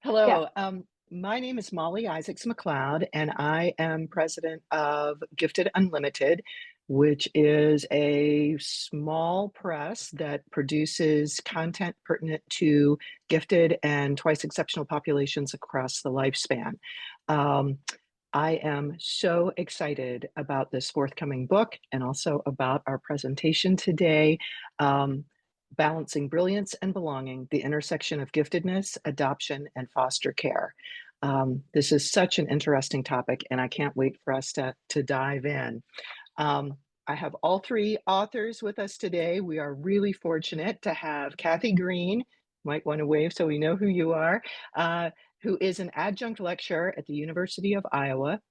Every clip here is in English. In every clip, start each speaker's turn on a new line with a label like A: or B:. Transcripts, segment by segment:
A: Yeah.
B: Hello. My name is Molly Isaacs McLeod, and I am president of Gifted Unlimited, which is a small press that produces content pertinent to gifted and twice exceptional populations across the lifespan. Um, I am so excited about this forthcoming book and also about our presentation today. Um, Balancing Brilliance and Belonging, the intersection of giftedness, adoption, and foster care. This is such an interesting topic, and I can't wait for us to dive in. I have all three authors with us today. We are really fortunate to have Kathy Green, might want to wave so we know who you are, uh, who is an adjunct lecturer at the University of Iowa,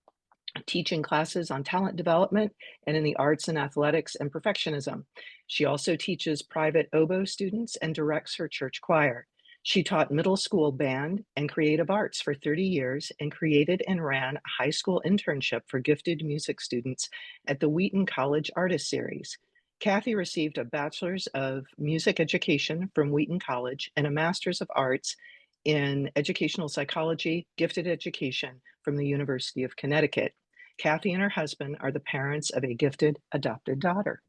B: teaching classes on talent development and in the arts and athletics and perfectionism. She also teaches private oboe students and directs her church choir. She taught middle school band and creative arts for 30 years and created and ran a high school internship for gifted music students at the Wheaton College Artist Series. Kathy received a Bachelor's of Music Education from Wheaton College and a Master's of Arts in Educational Psychology, Gifted Education from the University of Connecticut. Kathy and her husband are the parents of a gifted adopted daughter.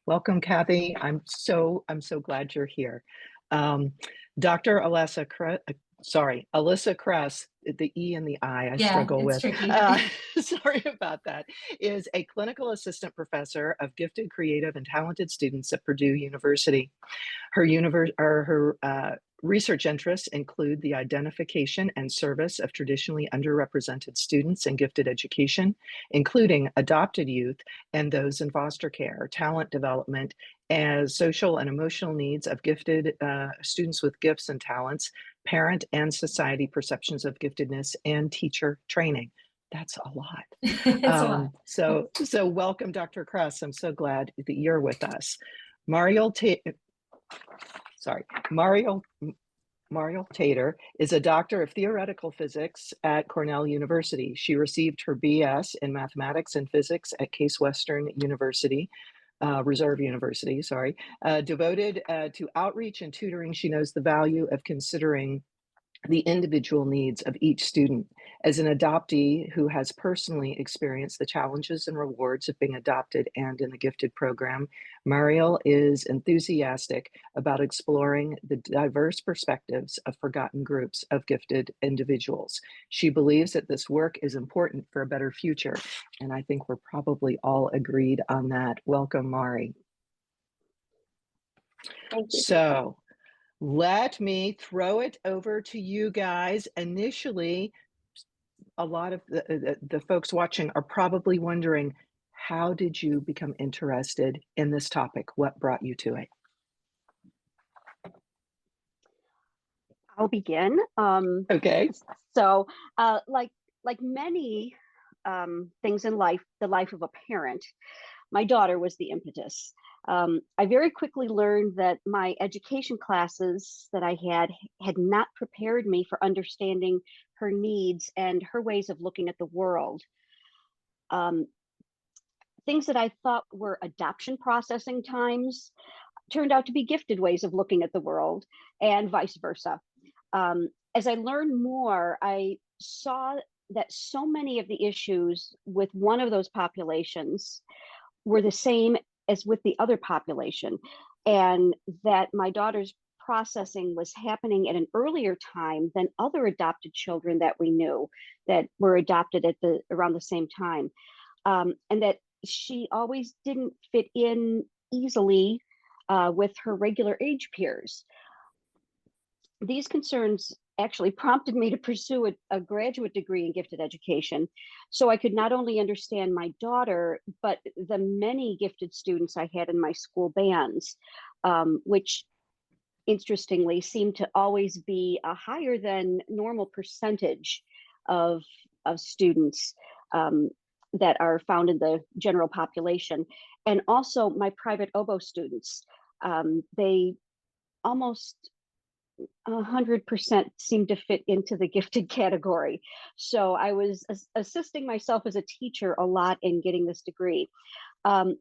B: Welcome, Kathy. I'm so glad you're here. Um, Dr. Alissa Cress, the E and the I
A: Yeah,
B: struggle
A: it's
B: with.
A: tricky.
B: Sorry about that. Is a clinical assistant professor of gifted, creative, and talented students at Purdue University. Her research interests include the identification and service of traditionally underrepresented students in gifted education, including adopted youth and those in foster care, talent development, as social and emotional needs of gifted students with gifts and talents, parent and society perceptions of giftedness, and teacher training. That's a lot.
A: It's a lot.
B: So welcome, Dr. Cress. I'm so glad that you're with us. Mariel, sorry, Mariel Mariel Tater is a doctor of theoretical physics at Cornell University. She received her BS in mathematics and physics at Case Western University, Reserve University, sorry. Devoted to outreach and tutoring, she knows the value of considering the individual needs of each student. As an adoptee who has personally experienced the challenges and rewards of being adopted and in the gifted program, Mariel is enthusiastic about exploring the diverse perspectives of forgotten groups of gifted individuals. She believes that this work is important for a better future, and I think we're probably all agreed on that. Welcome, Mari.
C: Thank you.
B: So, let me throw it over to you guys. Initially, a lot of the folks watching are probably wondering, how did you become interested in this topic? What brought you to it?
C: I'll begin.
B: Okay.
C: So, like many things in life, the life of a parent, my daughter was the impetus. I very quickly learned that my education classes that I had not prepared me for understanding her needs and her ways of looking at the world. Things that I thought were adoption processing times turned out to be gifted ways of looking at the world, and vice versa. As I learned more, I saw that so many of the issues with one of those populations were the same as with the other population, and that my daughter's processing was happening at an earlier time than other adopted children that we knew that were adopted at the around the same time, and that she always didn't fit in easily with her regular age peers. These concerns actually prompted me to pursue a graduate degree in gifted education so I could not only understand my daughter, but the many gifted students I had in my school bands, which interestingly seemed to always be a higher than normal percentage of, of students that are found in the general population. And also my private oboe students, they almost 100% seemed to fit into the gifted category. So I was assisting myself as a teacher a lot in getting this degree. And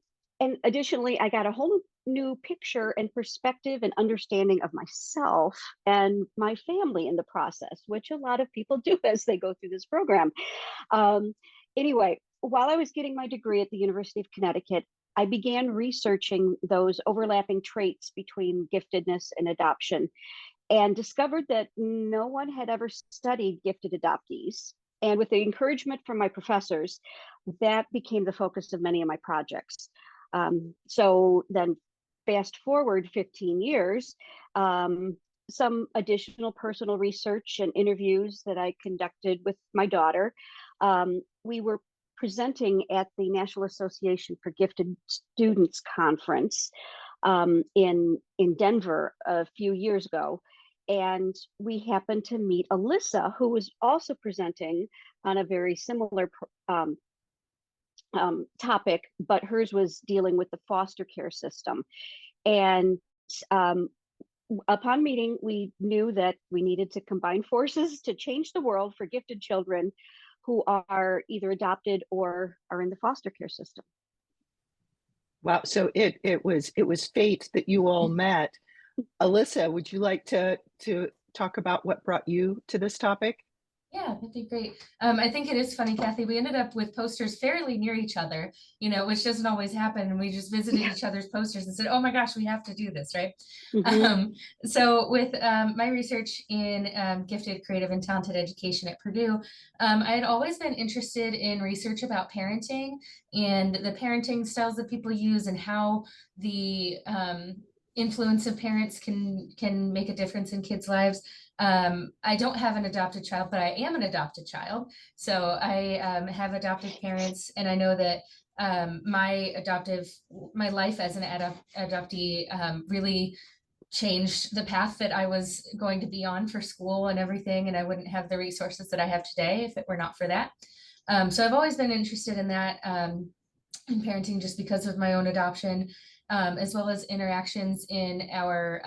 C: additionally, I got a whole new picture and perspective and understanding of myself and my family in the process, which a lot of people do as they go through this program. Um, anyway, while I was getting my degree at the University of Connecticut, I began researching those overlapping traits between giftedness and adoption and discovered that no one had ever studied gifted adoptees. And with the encouragement from my professors, that became the focus of many of my projects. So then, fast forward 15 years, some additional personal research and interviews that I conducted with my daughter. We were presenting at the National Association for Gifted Students Conference in Denver a few years ago. And we happened to meet Alissa, who was also presenting on a very similar topic, but hers was dealing with the foster care system. And upon meeting, we knew that we needed to combine forces to change the world for gifted children who are either adopted or are in the foster care system.
B: Wow. So it was fate that you all met. Alissa, would you like to talk about what brought you to this topic?
A: Yeah, that'd be great. I think it is funny, Kathy. We ended up with posters fairly near each other, which doesn't always happen. And we just visited each other's posters and said, "Oh my gosh, we have to do this," right?
C: Mhm.
A: So with my research in gifted, creative, and talented education at Purdue, I had always been interested in research about parenting and the parenting styles that people use and how the influence of parents can make a difference in kids' lives. I don't have an adopted child, but I am an adopted child. So I have adopted parents, and I know that my life as an adoptee really changed the path that I was going to be on for school and everything, and I wouldn't have the resources that I have today if it were not for that. So I've always been interested in that, in parenting, just because of my own adoption. As well as interactions in our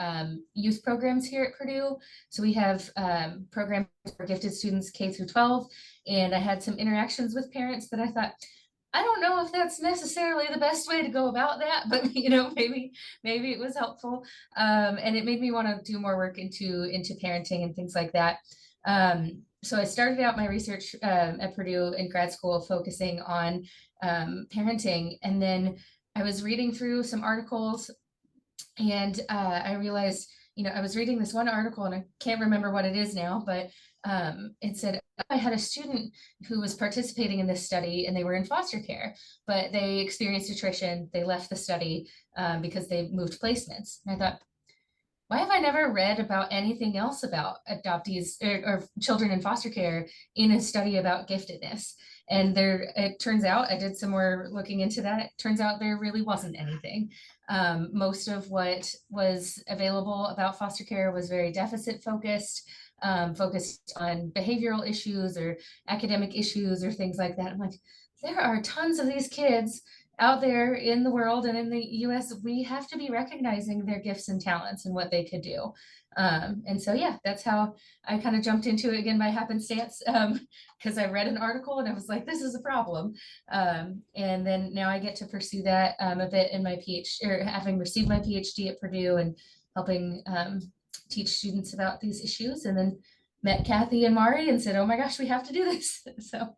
A: youth programs here at Purdue. So we have programs for gifted students K through 12, and I had some interactions with parents that I thought, I don't know if that's necessarily the best way to go about that, but maybe it was helpful, and it made me want to do more work into parenting and things like that. So I started out my research at Purdue in grad school focusing on parenting, and then I was reading through some articles, and I realized, I was reading this one article, and I can't remember what it is now, but it said, I had a student who was participating in this study, and they were in foster care, but they experienced attrition. They left the study because they moved placements. And I thought, why have I never read about anything else about adoptees or children in foster care in a study about giftedness? And it turns out, I did some more looking into that. It turns out there really wasn't anything. Most of what was available about foster care was very deficit focused, focused on behavioral issues or academic issues or things like that. I'm like, there are tons of these kids out there in the world and in the US. We have to be recognizing their gifts and talents and what they could do. And so, yeah, that's how I kind of jumped into it again by happenstance, because I read an article and I was like, this is a problem. And then now I get to pursue that a bit in my PhD, or having received my PhD at Purdue and helping teach students about these issues. And then met Kathy and Mari and said, oh my gosh, we have to do this. So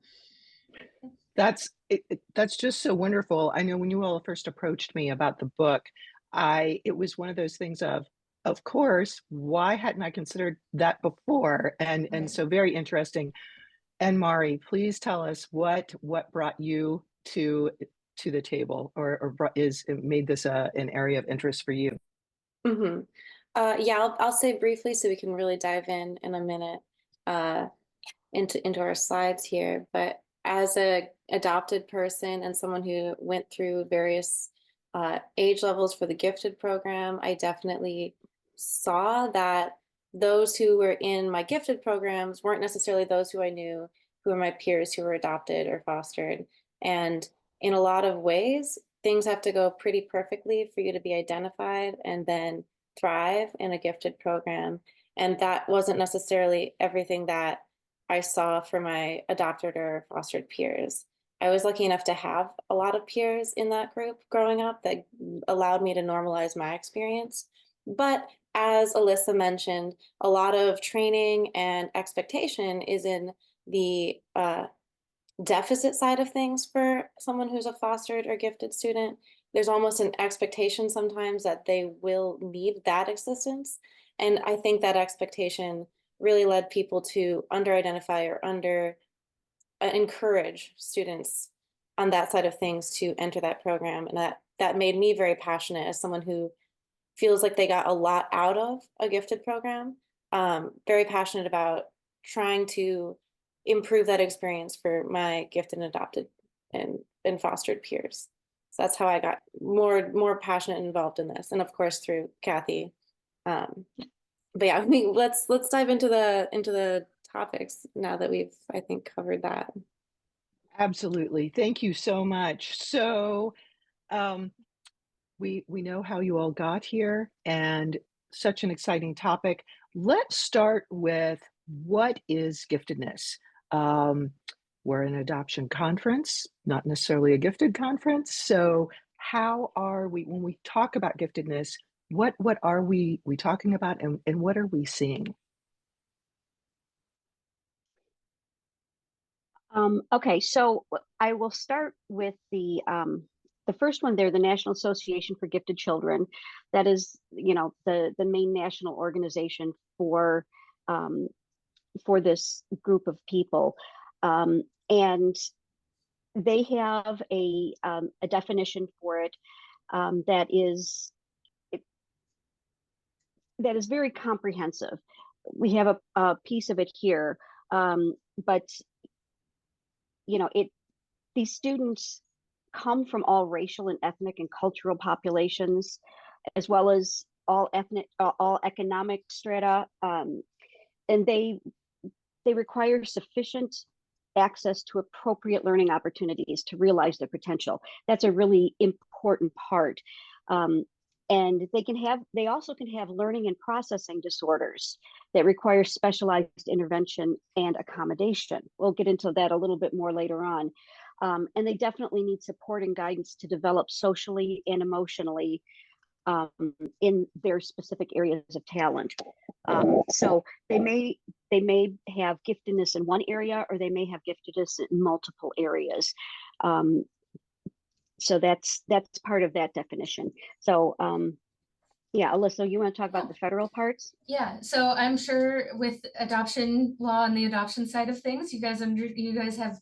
B: That's just so wonderful. I know when you all first approached me about the book, it was one of those things of course, why hadn't I considered that before? And
A: right.
B: so very interesting. And Mari, please tell us what brought you to the table, or made this an area of interest for you.
D: Mm-hmm. Yeah, I'll say briefly so we can really dive in a minute into our slides here. But as a adopted person and someone who went through various age levels for the gifted program, I definitely saw that those who were in my gifted programs weren't necessarily those who I knew who were my peers who were adopted or fostered. And in a lot of ways, things have to go pretty perfectly for you to be identified and then thrive in a gifted program. And that wasn't necessarily everything that I saw for my adopted or fostered peers. I was lucky enough to have a lot of peers in that group growing up that allowed me to normalize my experience. But as Alissa mentioned, a lot of training and expectation is in the deficit side of things for someone who's a fostered or gifted student. There's almost an expectation sometimes that they will need that assistance. And I think that expectation really led people to under-identify or encourage students on that side of things to enter that program. And that made me very passionate as someone who feels like they got a lot out of a gifted program. Very passionate about trying to improve that experience for my gifted and adopted and fostered peers. So that's how I got more passionate and involved in this, and of course through Kathy. But yeah, I mean, let's dive into the topics now that we've, I think, covered that.
B: Absolutely. Thank you so much. So we know how you all got here, and such an exciting topic. Let's start with, what is giftedness? We're an adoption conference, not necessarily a gifted conference. So how are we, when we talk about giftedness, what are we talking about, and what are we seeing?
C: Okay, so I will start with the first one there, the National Association for Gifted Children. That is, the main national organization for this group of people, and they have a definition for it that is very comprehensive. We have a piece of it here, but these students come from all racial and ethnic and cultural populations, as well as all economic strata, and they require sufficient access to appropriate learning opportunities to realize their potential. That's a really important part. And they also can have learning and processing disorders that require specialized intervention and accommodation. We'll get into that a little bit more later on. And they definitely need support and guidance to develop socially and emotionally in their specific areas of talent. So they may have giftedness in one area, or they may have giftedness in multiple areas. So that's part of that definition. So yeah, Alissa, you want to talk about the federal parts?
A: Yeah, so I'm sure with adoption law and the adoption side of things, you guys have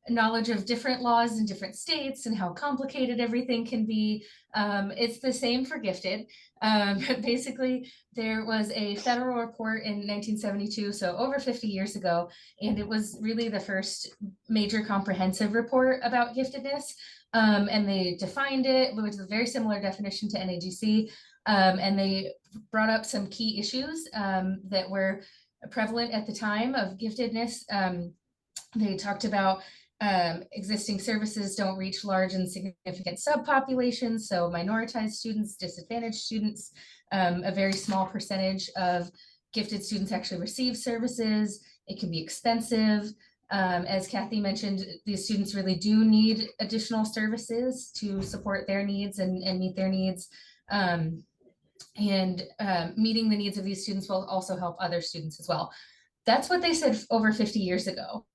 A: knowledge of different laws in different states and how complicated everything can be. It's the same for gifted. But basically, there was a federal report in 1972, so over 50 years ago, and it was really the first major comprehensive report about giftedness. And they defined it, which is a very similar definition to NAGC. And they brought up some key issues that were prevalent at the time of giftedness. They talked about existing services don't reach large and significant subpopulations, so minoritized students, disadvantaged students, a very small percentage of gifted students actually receive services. It can be expensive. As Kathy mentioned, these students really do need additional services to support their needs and meet their needs. And meeting the needs of these students will also help other students as well. That's what they said over 50 years ago.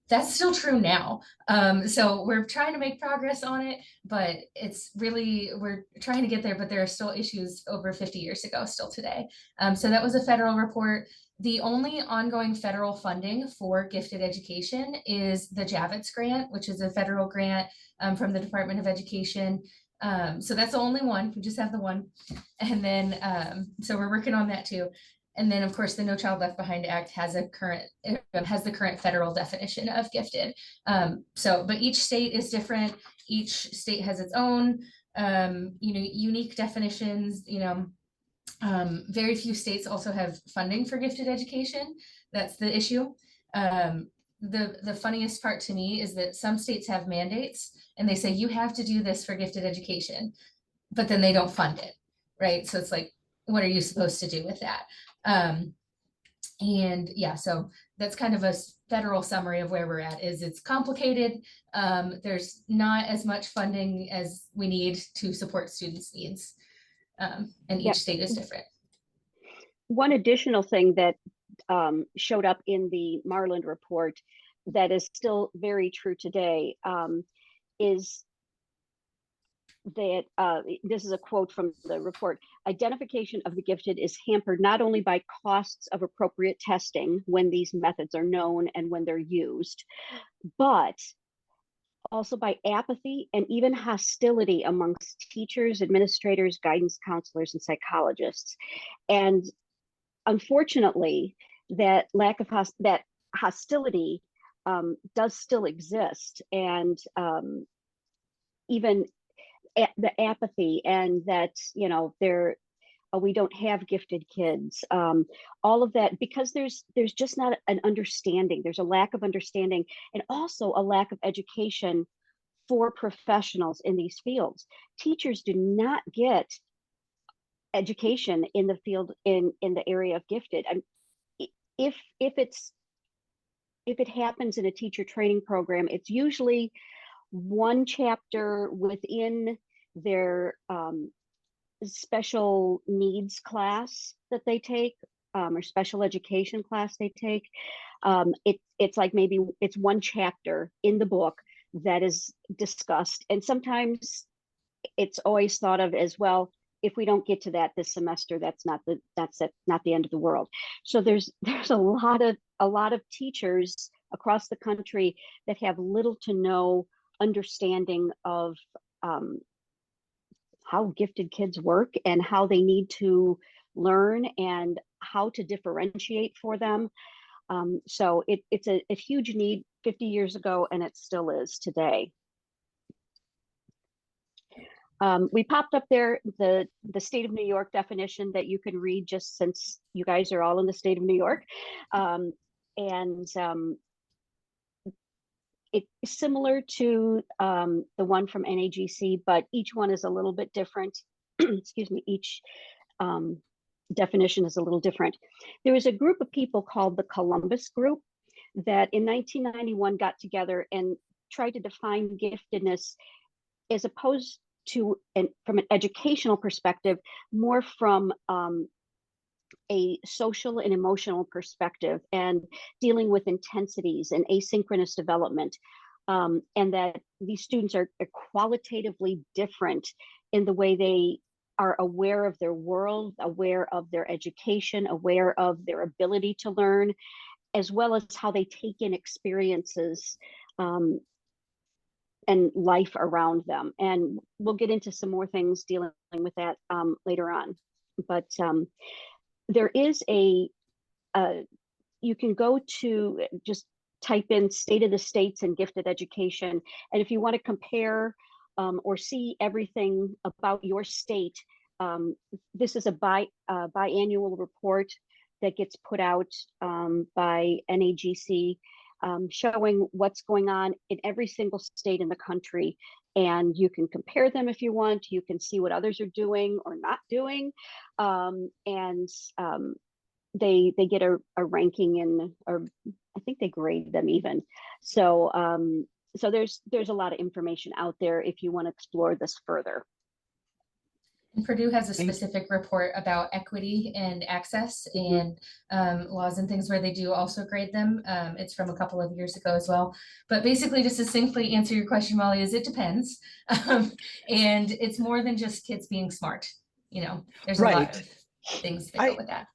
A: That's still true now. So we're trying to make progress on it, but we're trying to get there, but there are still issues over 50 years ago still today. So that was a federal report. The only ongoing federal funding for gifted education is the Javits grant, which is a federal grant from the Department of Education. So that's the only one. We just have the one. And then, so we're working on that too. And then, of course, the No Child Left Behind Act has the current federal definition of gifted. But each state is different. Each state has its own, unique definitions. Very few states also have funding for gifted education. That's the issue. The funniest part to me is that some states have mandates and they say you have to do this for gifted education, but then they don't fund it, right? So it's like, what are you supposed to do with that? And yeah, so that's kind of a federal summary of where we're at. Is it's complicated. There's not as much funding as we need to support students' needs. And
C: Yeah.
A: each state is different.
C: One additional thing that showed up in the Marland report that is still very true today is that this is a quote from the report: identification of the gifted is hampered not only by costs of appropriate testing when these methods are known and when they're used, but also by apathy and even hostility amongst teachers, administrators, guidance counselors, and psychologists. And unfortunately, that lack of that hostility does still exist, and even the apathy, and that, you know, we don't have gifted kids, all of that, because there's just not an understanding. There's a lack of understanding, and also a lack of education for professionals in these fields. Teachers do not get education in the field, in the area of gifted. And if it happens in a teacher training program, it's usually one chapter within their special needs class that they take, or special education class they take. It's like maybe it's one chapter in the book that is discussed, and sometimes it's always thought of as, well, if we don't get to that this semester, that's not the end of the world. So there's a lot of teachers across the country that have little to no understanding of how gifted kids work and how they need to learn and how to differentiate for them. So it's a huge need 50 years ago, and it still is today. We popped up there the state of New York definition that you can read, just since you guys are all in the state of New York. It's similar to the one from NAGC, but each one is a little bit different. Excuse me, each definition is a little different. There was a group of people called the Columbus Group that in 1991 got together and tried to define giftedness, as opposed to, from an educational perspective, more from a social and emotional perspective, and dealing with intensities and asynchronous development, and that these students are qualitatively different in the way they are aware of their world, aware of their education, aware of their ability to learn, as well as how they take in experiences and life around them. And we'll get into some more things dealing with that later on. But there is you can go to, just type in state of the states and gifted education. And if you want to compare or see everything about your state, this is a biannual report that gets put out by NAGC, showing what's going on in every single state in the country. And you can compare them if you want. You can see what others are doing or not doing. They get a ranking, or I think they grade them even. So so there's a lot of information out there if you want to explore this further.
A: And Purdue has a specific report about equity and access and laws and things where they do also grade them. It's from a couple of years ago as well. But basically, to succinctly answer your question, Molly, is it depends. And it's more than just kids being smart. You know, there's a lot of things that go with that.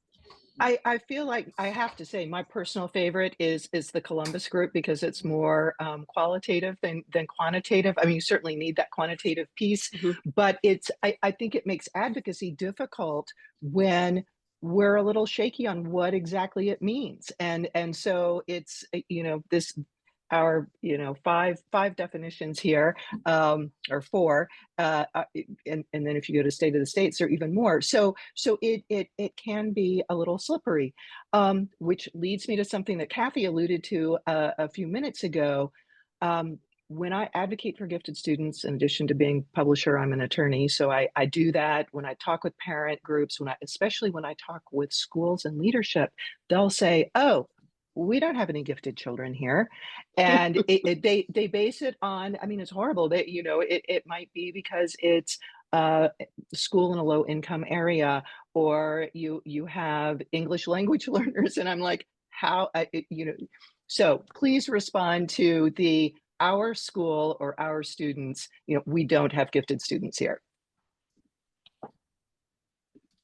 B: I feel like I have to say my personal favorite is the Columbus Group, because it's more qualitative than quantitative. I mean, you certainly need that quantitative piece, but I think it makes advocacy difficult when we're a little shaky on what exactly it means. And so it's, you know, our, you know, five definitions here, or four, and then if you go to state of the states, there are even more. So it can be a little slippery, which leads me to something that Kathy alluded to a few minutes ago. when I advocate for gifted students, in addition to being publisher, I'm an attorney. So I do that when I talk with parent groups, especially when I talk with schools and leadership, they'll say, oh, we don't have any gifted children here. And they base it on, I mean, it's horrible that, it might be because it's school in a low income area, or you have English language learners. And I'm like, so please respond to our school or our students, we don't have gifted students here.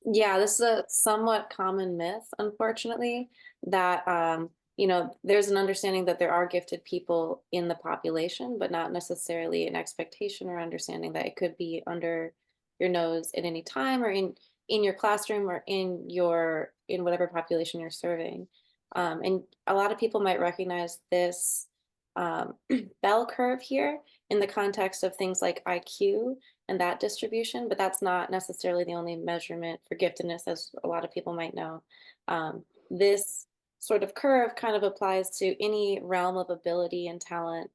D: Yeah, this is a somewhat common myth, unfortunately, that there's an understanding that there are gifted people in the population, but not necessarily an expectation or understanding that it could be under your nose at any time, or in your classroom, or in whatever population you're serving. And a lot of people might recognize this bell curve here in the context of things like IQ and that distribution, but that's not necessarily the only measurement for giftedness, as a lot of people might know. This sort of curve kind of applies to any realm of ability and talent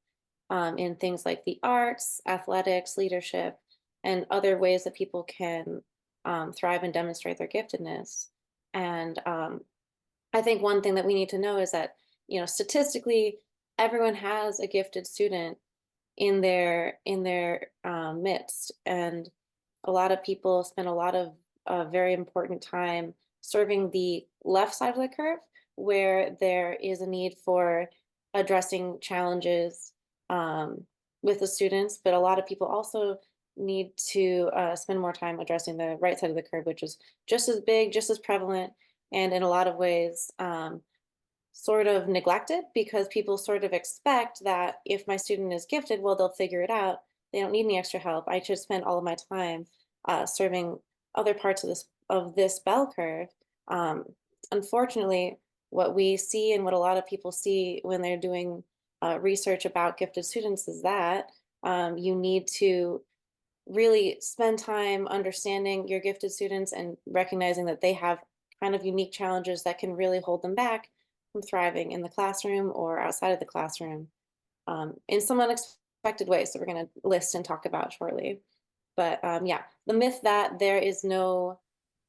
D: in things like the arts, athletics, leadership, and other ways that people can thrive and demonstrate their giftedness. And I think one thing that we need to know is that, statistically, everyone has a gifted student in their midst, and a lot of people spend a lot of very important time serving the left side of the curve, where there is a need for addressing challenges with the students, but a lot of people also need to spend more time addressing the right side of the curve, which is just as big, just as prevalent, and in a lot of ways sort of neglected, because people sort of expect that if my student is gifted, well, they'll figure it out. They don't need any extra help. I should spend all of my time serving other parts of this bell curve. Unfortunately, what we see, and what a lot of people see when they're doing research about gifted students, is that you need to really spend time understanding your gifted students and recognizing that they have kind of unique challenges that can really hold them back from thriving in the classroom or outside of the classroom in some unexpected ways that we're going to list and talk about shortly. But yeah, the myth that there's no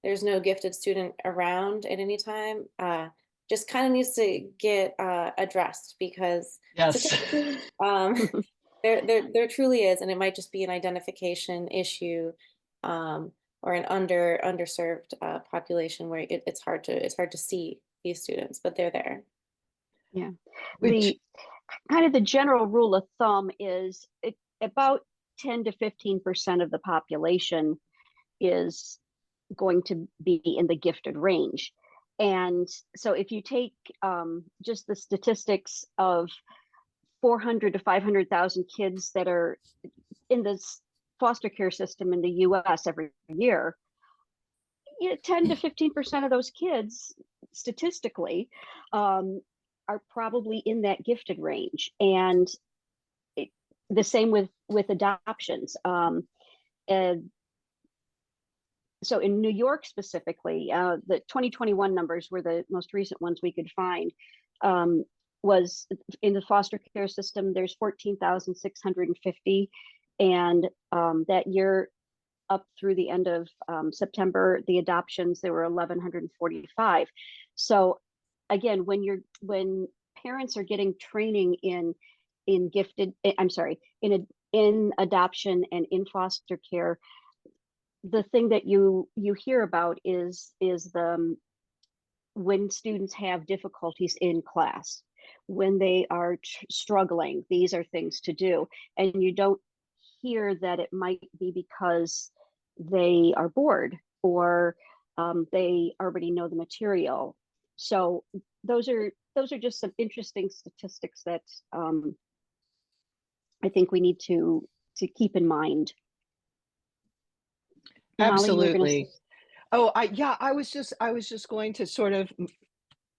D: gifted student around at any time just kind of needs to get addressed, because
B: Yes.
D: there truly is, and it might just be an identification issue or an underserved population where it's hard to see these students, but they're there.
C: Yeah. The kind of the general rule of thumb is about 10 to 15% of the population is going to be in the gifted range. And so if you take just the statistics of 400 to 500,000 kids that are in this foster care system in the US every year, 10 to 15% of those kids statistically are probably in that gifted range. And the same with adoptions. So in New York specifically, the 2021 numbers were the most recent ones we could find. Was in the foster care system, there's 14,650, and that year up through the end of September, the adoptions, there were 1,145. So again, when parents are getting training in adoption and in foster care, the thing that you hear about is when students have difficulties in class, when they are struggling, these are things to do. And you don't hear that it might be because they are bored or they already know the material. So those are just some interesting statistics that I think we need to keep in mind.
B: Absolutely. Oh, I was just going to sort of,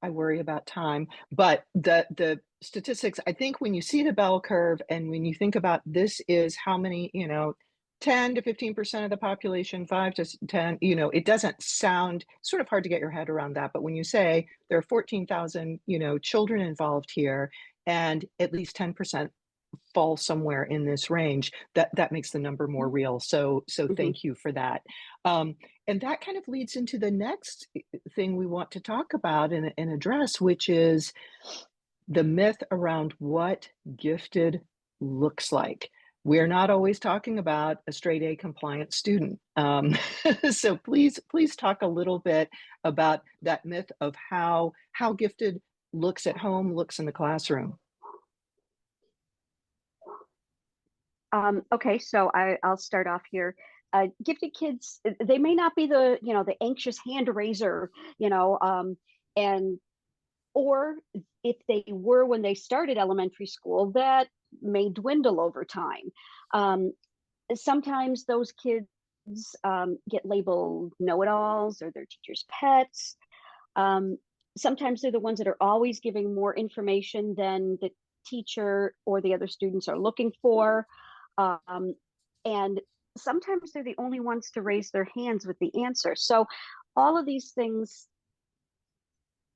B: I worry about time, but the statistics, I think when you see the bell curve and when you think about this is how many, 10 to 15% of the population, 5 to 10, it doesn't sound, sort of hard to get your head around that. But when you say there are 14,000, children involved here, and at least 10% fall somewhere in this range, that makes the number more real. So
C: Mhm.
B: thank you for that. And that kind of leads into the next thing we want to talk about and address, which is the myth around what gifted looks like. We're not always talking about a straight A compliant student. So please talk a little bit about that myth of how gifted looks at home, looks in the classroom.
C: Okay, so I'll start off here. Gifted kids, they may not be the, the anxious hand raiser, and or if they were when they started elementary school, that may dwindle over time. Sometimes those kids get labeled know-it-alls or their teachers' pets. Um, Sometimes they're the ones that are always giving more information than the teacher or the other students are looking for. Um, and sometimes they're the only ones to raise their hands with the answer. So all of these things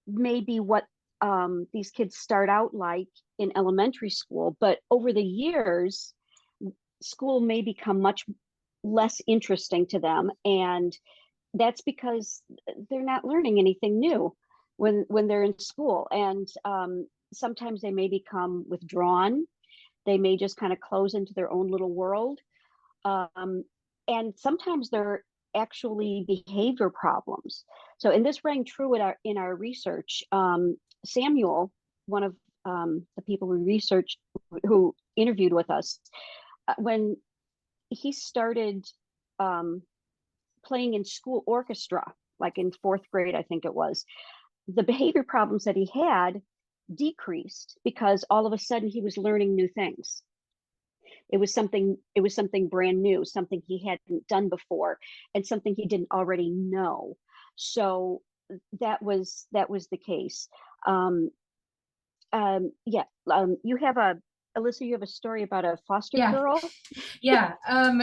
C: may be what these kids start out like in elementary school, but over the years, school may become much less interesting to them. And that's because they're not learning anything new when they're in school. And sometimes they may become withdrawn. They may just kind of close into their own little world. And sometimes they're actually behavior problems. So, and this rang true in our research. Samuel, one of the people we researched, who interviewed with us, when he started playing in school orchestra, like in fourth grade, I think it was, the behavior problems that he had decreased because all of a sudden he was learning new things. It was something brand new, something he hadn't done before, and something he didn't already know. So that was the case. Yeah. You have Alissa, you have a story about a foster
A: Yeah.
C: girl.
A: Yeah.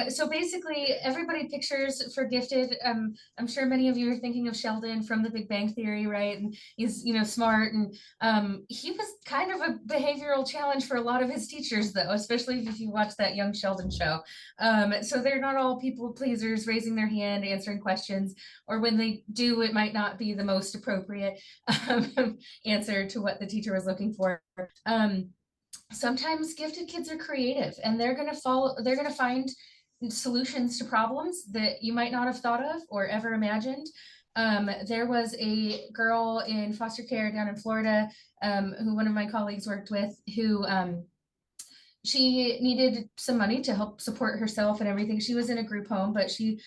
A: So basically everybody pictures for gifted. I'm sure many of you are thinking of Sheldon from The Big Bang Theory, right? And he's, smart. And he was kind of a behavioral challenge for a lot of his teachers, though, especially if you watch that Young Sheldon show. So they're not all people pleasers raising their hand, answering questions, or when they do, it might not be the most appropriate answer to what the teacher was looking for. Sometimes gifted kids are creative and they're going to find solutions to problems that you might not have thought of or ever imagined. There was a girl in foster care down in Florida, who one of my colleagues worked with, who she needed some money to help support herself and everything. She was in a group home, but she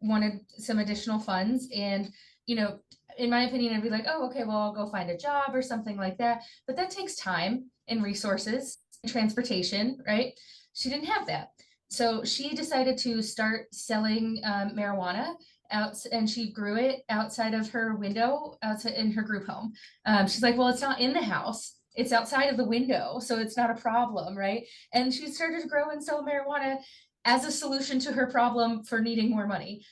A: wanted some additional funds. And, in my opinion, I'd be like, oh, okay, well, I'll go find a job or something like that. But that takes time and resources and transportation, right? She didn't have that. So she decided to start selling marijuana out, and she grew it outside of her window, outside in her group home. She's like, well, it's not in the house, it's outside of the window, so it's not a problem, right? And she started to grow and sell marijuana as a solution to her problem for needing more money.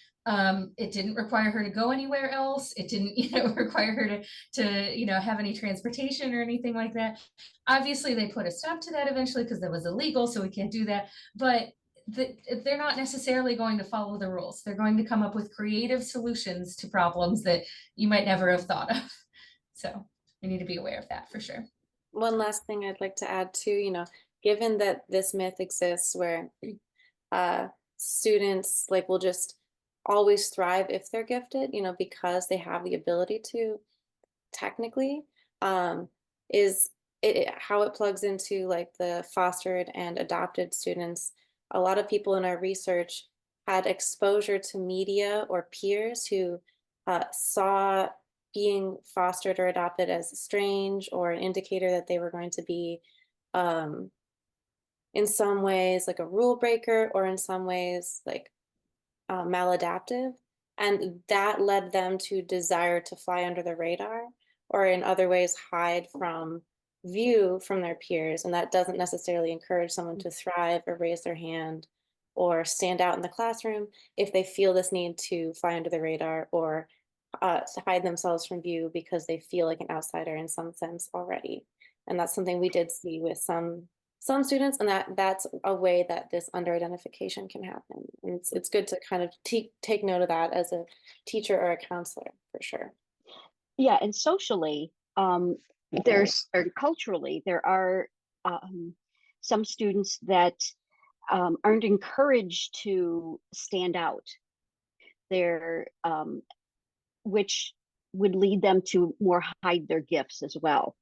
A: It didn't require her to go anywhere else. It didn't, require her to have any transportation or anything like that. Obviously, they put a stop to that eventually because that was illegal, so we can't do that. But they're not necessarily going to follow the rules. They're going to come up with creative solutions to problems that you might never have thought of. So we need to be aware of that for sure.
D: One last thing I'd like to add too, given that this myth exists where students will just always thrive if they're gifted, because they have the ability to technically, is how it plugs into the fostered and adopted students. A lot of people in our research had exposure to media or peers who saw being fostered or adopted as strange or an indicator that they were going to be in some ways like a rule breaker, or in some ways maladaptive. And that led them to desire to fly under the radar, or in other ways hide from view from their peers. And that doesn't necessarily encourage someone to thrive or raise their hand or stand out in the classroom if they feel this need to fly under the radar or to hide themselves from view because they feel like an outsider in some sense already. And that's something we did see with some some students, and that's a way that this under-identification can happen. And it's good to kind of take note of that as a teacher or a counselor, for sure.
C: Yeah, and socially, there's or culturally, there are some students that aren't encouraged to stand out. They're which would lead them to more hide their gifts as well.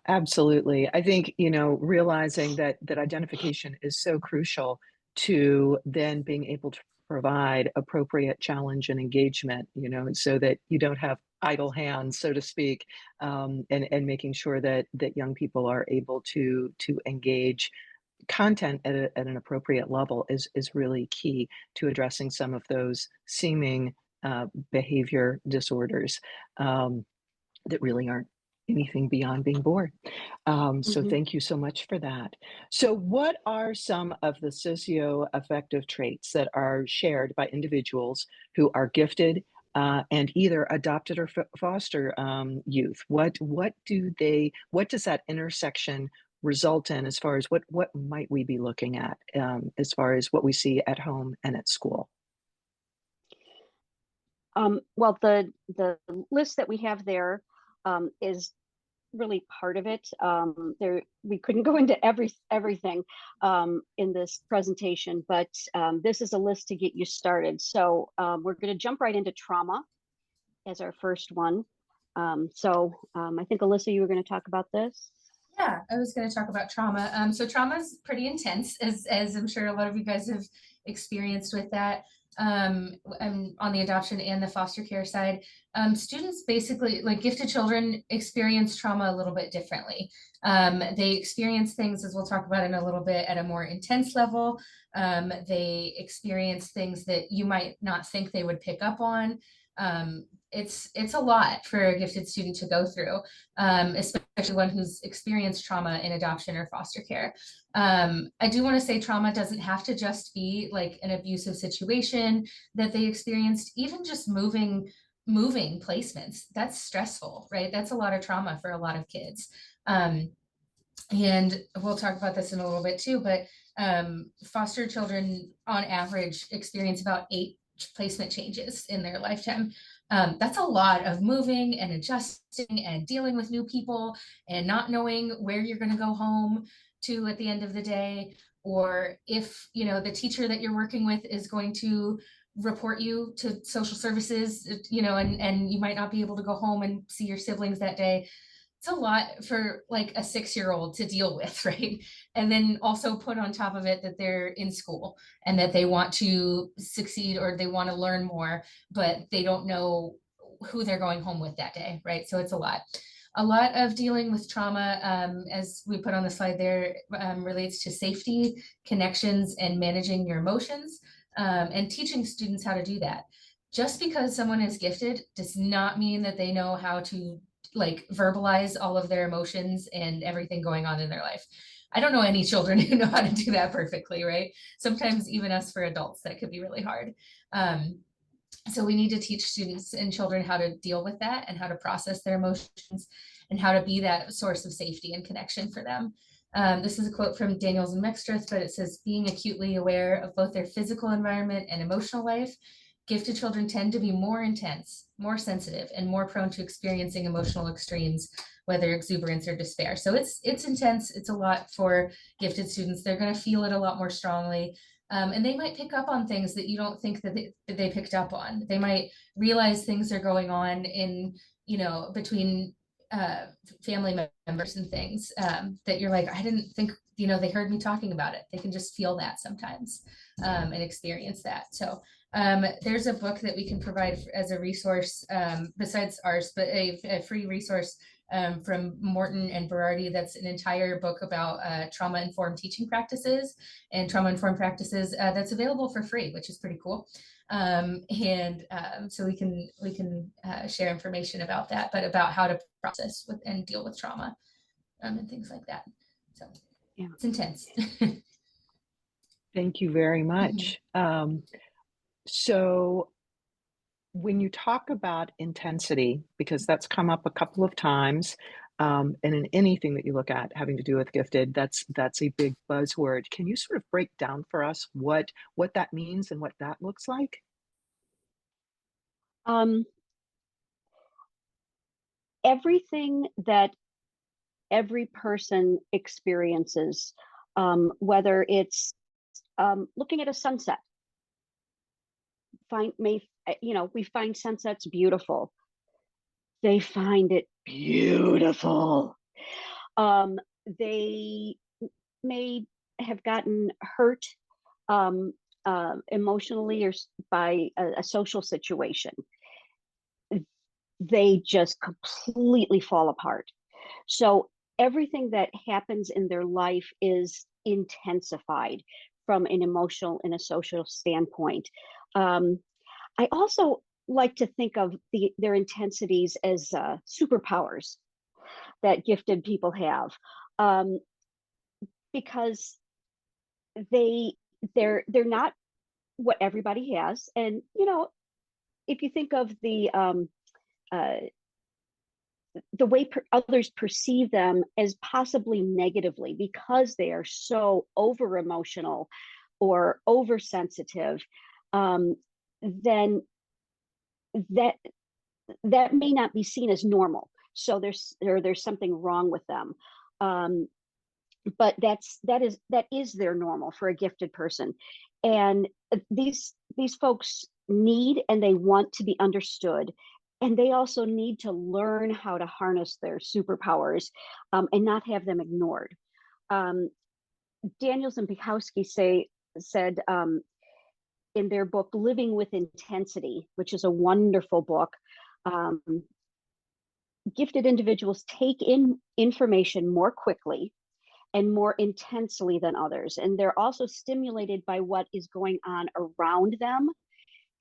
B: Absolutely. I think, realizing that identification is so crucial to then being able to provide appropriate challenge and engagement, so that you don't have idle hands, so to speak, and making sure that young people are able to engage content at an appropriate level is really key to addressing some of those seeming behavior disorders that really aren't anything beyond being bored. So
C: Mhm.
B: thank you so much for that. So what are some of the socio-affective traits that are shared by individuals who are gifted and either adopted or foster youth? What does that intersection result in, as far as what might we be looking at, as far as what we see at home and at school?
C: Well, the list that we have there is really part of it. There we couldn't go into everything in this presentation, but this is a list to get you started. So we're going to jump right into trauma as our first one. I think Alissa, you were going to talk about this.
A: Yeah, I was going to talk about trauma. So trauma is pretty intense, as I'm sure a lot of you guys have experienced with that. On the adoption and the foster care side, students basically, like gifted children, experience trauma a little bit differently. They experience things, as we'll talk about in a little bit, at a more intense level. They experience things that you might not think they would pick up on. It's a lot for a gifted student to go through, especially one who's experienced trauma in adoption or foster care. I do want to say trauma doesn't have to just be like an abusive situation that they experienced. Even just moving placements, that's stressful, right? That's a lot of trauma for a lot of kids. And we'll talk about this in a little bit too, but foster children on average experience about 8 placement changes in their lifetime. That's a lot of moving and adjusting and dealing with new people and not knowing where you're going to go home to at the end of the day, or if the teacher that you're working with is going to report you to social services, and you might not be able to go home and see your siblings that day. It's a lot for like a 6-year-old to deal with, right? And then also put on top of it that they're in school and that they want to succeed or they want to learn more, but they don't know who they're going home with that day, right? So it's a lot. A lot of dealing with trauma, as we put on the slide there, relates to safety, connections, and managing your emotions, and teaching students how to do that. Just because someone is gifted does not mean that they know how to like verbalize all of their emotions and everything going on in their life. I don't know any children who know how to do that perfectly, right? Sometimes even us for adults, that could be really hard. So we need to teach students and children how to deal with that and how to process their emotions and how to be that source of safety and connection for them. This is a quote from Daniels and Mextreth, but it says, being acutely aware of both their physical environment and emotional life, gifted children tend to be more intense, more sensitive, and more prone to experiencing emotional extremes, whether exuberance or despair. So it's intense. It's a lot for gifted students. They're going to feel it a lot more strongly. And they might pick up on things that you don't think that they picked up on. They might realize things are going on in, between family members and things that you're like, I didn't think, they heard me talking about it. They can just feel that sometimes and experience that. So there's a book that we can provide as a resource besides ours, but a free resource from Morton and Berardi. That's an entire book about trauma-informed teaching practices and trauma-informed practices that's available for free, which is pretty cool. So we can share information about that, but about how to process with and deal with trauma and things like that. So yeah, it's intense.
B: Thank you very much. So when you talk about intensity, because that's come up a couple of times, And in anything that you look at having to do with gifted, that's a big buzzword. Can you sort of break down for us what that means and what that looks like?
C: Um, Everything that every person experiences, whether it's looking at a sunset, we find sunsets beautiful. They find it beautiful. Um, they may have gotten hurt emotionally or by a social situation. They just completely fall apart. So everything that happens in their life is intensified from an emotional and a social standpoint. I also like to think of their intensities as superpowers that gifted people have, because they they're not what everybody has. And if you think of uh, the way others perceive them as possibly negatively because they are so over emotional or oversensitive, then that may not be seen as normal. So there's something wrong with them. But that is their normal for a gifted person. And these folks need and they want to be understood, and they also need to learn how to harness their superpowers, and not have them ignored. Daniels and Bukowski said in their book Living with Intensity, which is a wonderful book, gifted individuals take in information more quickly and more intensely than others. And they're also stimulated by what is going on around them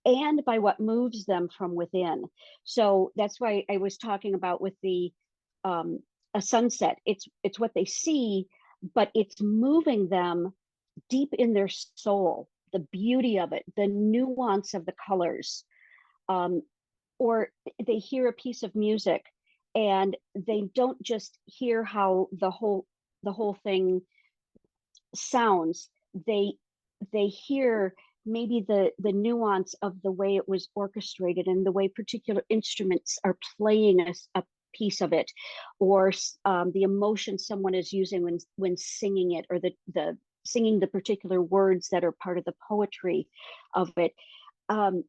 C: and by what moves them from within. So that's why I was talking about with the a sunset. It's what they see, but it's moving them deep in their soul, the beauty of it, the nuance of the colors. Or they hear a piece of music and they don't just hear how the whole thing sounds. They hear maybe the nuance of the way it was orchestrated and the way particular instruments are playing a piece of it, or the emotion someone is using when singing it, or the singing the particular words that are part of the poetry of it. And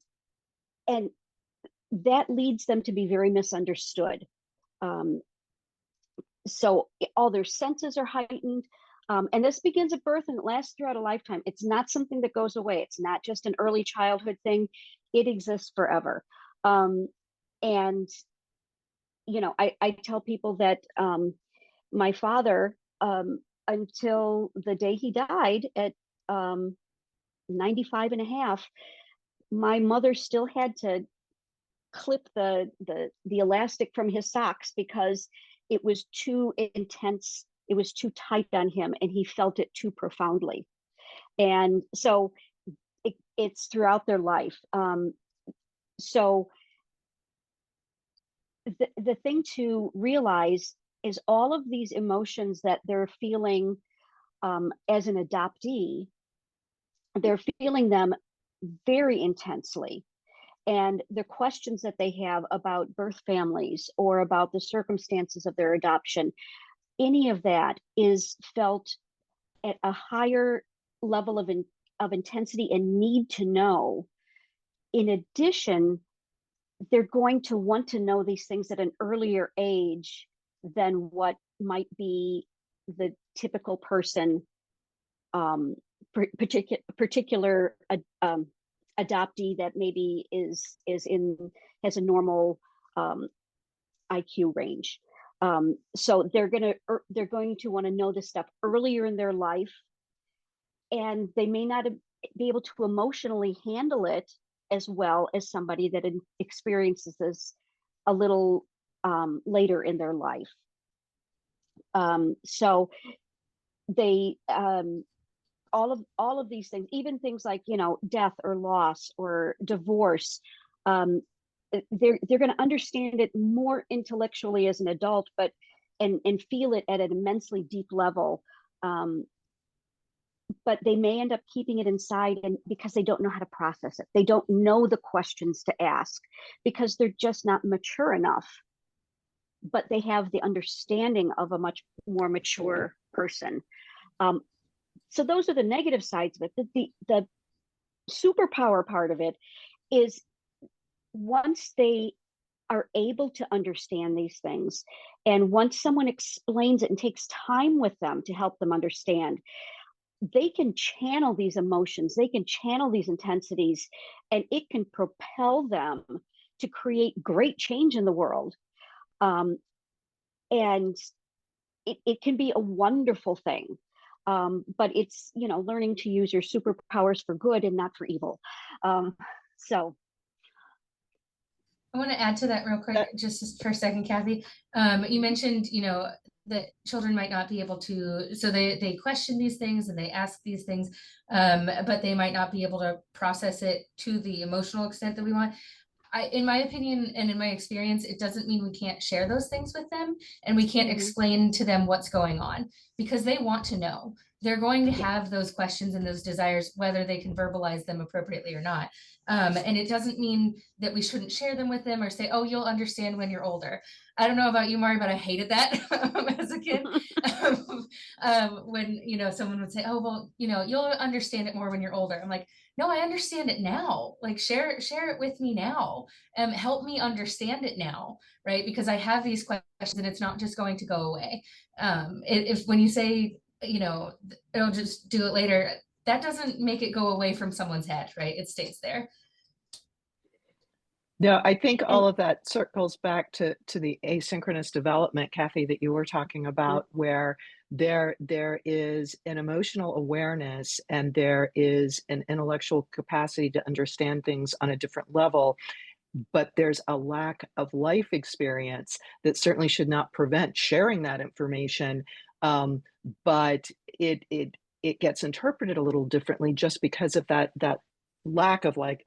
C: that leads them to be very misunderstood. So all their senses are heightened. And this begins at birth and it lasts throughout a lifetime. It's not something that goes away. It's not just an early childhood thing. It exists forever. And, I tell people that my father, until the day he died at 95 and a half, my mother still had to clip the elastic from his socks because it was too intense. It was too tight on him and he felt it too profoundly. And so it's throughout their life. So the thing to realize is all of these emotions that they're feeling as an adoptee, they're feeling them very intensely. And the questions that they have about birth families or about the circumstances of their adoption, any of that is felt at a higher level of intensity and need to know. In addition, they're going to want to know these things at an earlier age than what might be the typical person, particular adoptee that maybe has a normal IQ range. So they're going to want to know this stuff earlier in their life, and they may not be able to emotionally handle it as well as somebody that experiences this a little later in their life. So they all of these things, even things like death or loss or divorce, they're going to understand it more intellectually as an adult, but and feel it at an immensely deep level. But they may end up keeping it inside, and because they don't know how to process it. They don't know the questions to ask because they're just not mature enough. But they have the understanding of a much more mature person. So those are the negative sides of it. The superpower part of it is once they are able to understand these things, and once someone explains it and takes time with them to help them understand, they can channel these emotions, they can channel these intensities, and it can propel them to create great change in the world. And it can be a wonderful thing. But it's, learning to use your superpowers for good and not for evil. So
A: I want to add to that real quick, just for a second, Kathy. You mentioned, that children might not be able to, so they question these things and they ask these things, but they might not be able to process it to the emotional extent that we want. In my opinion and in my experience, it doesn't mean we can't share those things with them and we can't explain to them what's going on, because they want to know. They're going to have those questions and those desires, whether they can verbalize them appropriately or not. And it doesn't mean that we shouldn't share them with them or say, oh, you'll understand when you're older. I don't know about you, Mari, but I hated that as a kid. When, someone would say, oh, well, you'll understand it more when you're older. I'm like, no, I understand it now. Like share it with me now. Help me understand it now, right? Because I have these questions and it's not just going to go away. If when you say, it'll just do it later, that doesn't make it go away from someone's head, right? It stays there.
B: No, I think all of that circles back to the asynchronous development, Kathy, that you were talking about, where there is an emotional awareness and there is an intellectual capacity to understand things on a different level, but there's a lack of life experience that certainly should not prevent sharing that information. But it gets interpreted a little differently just because of that lack of life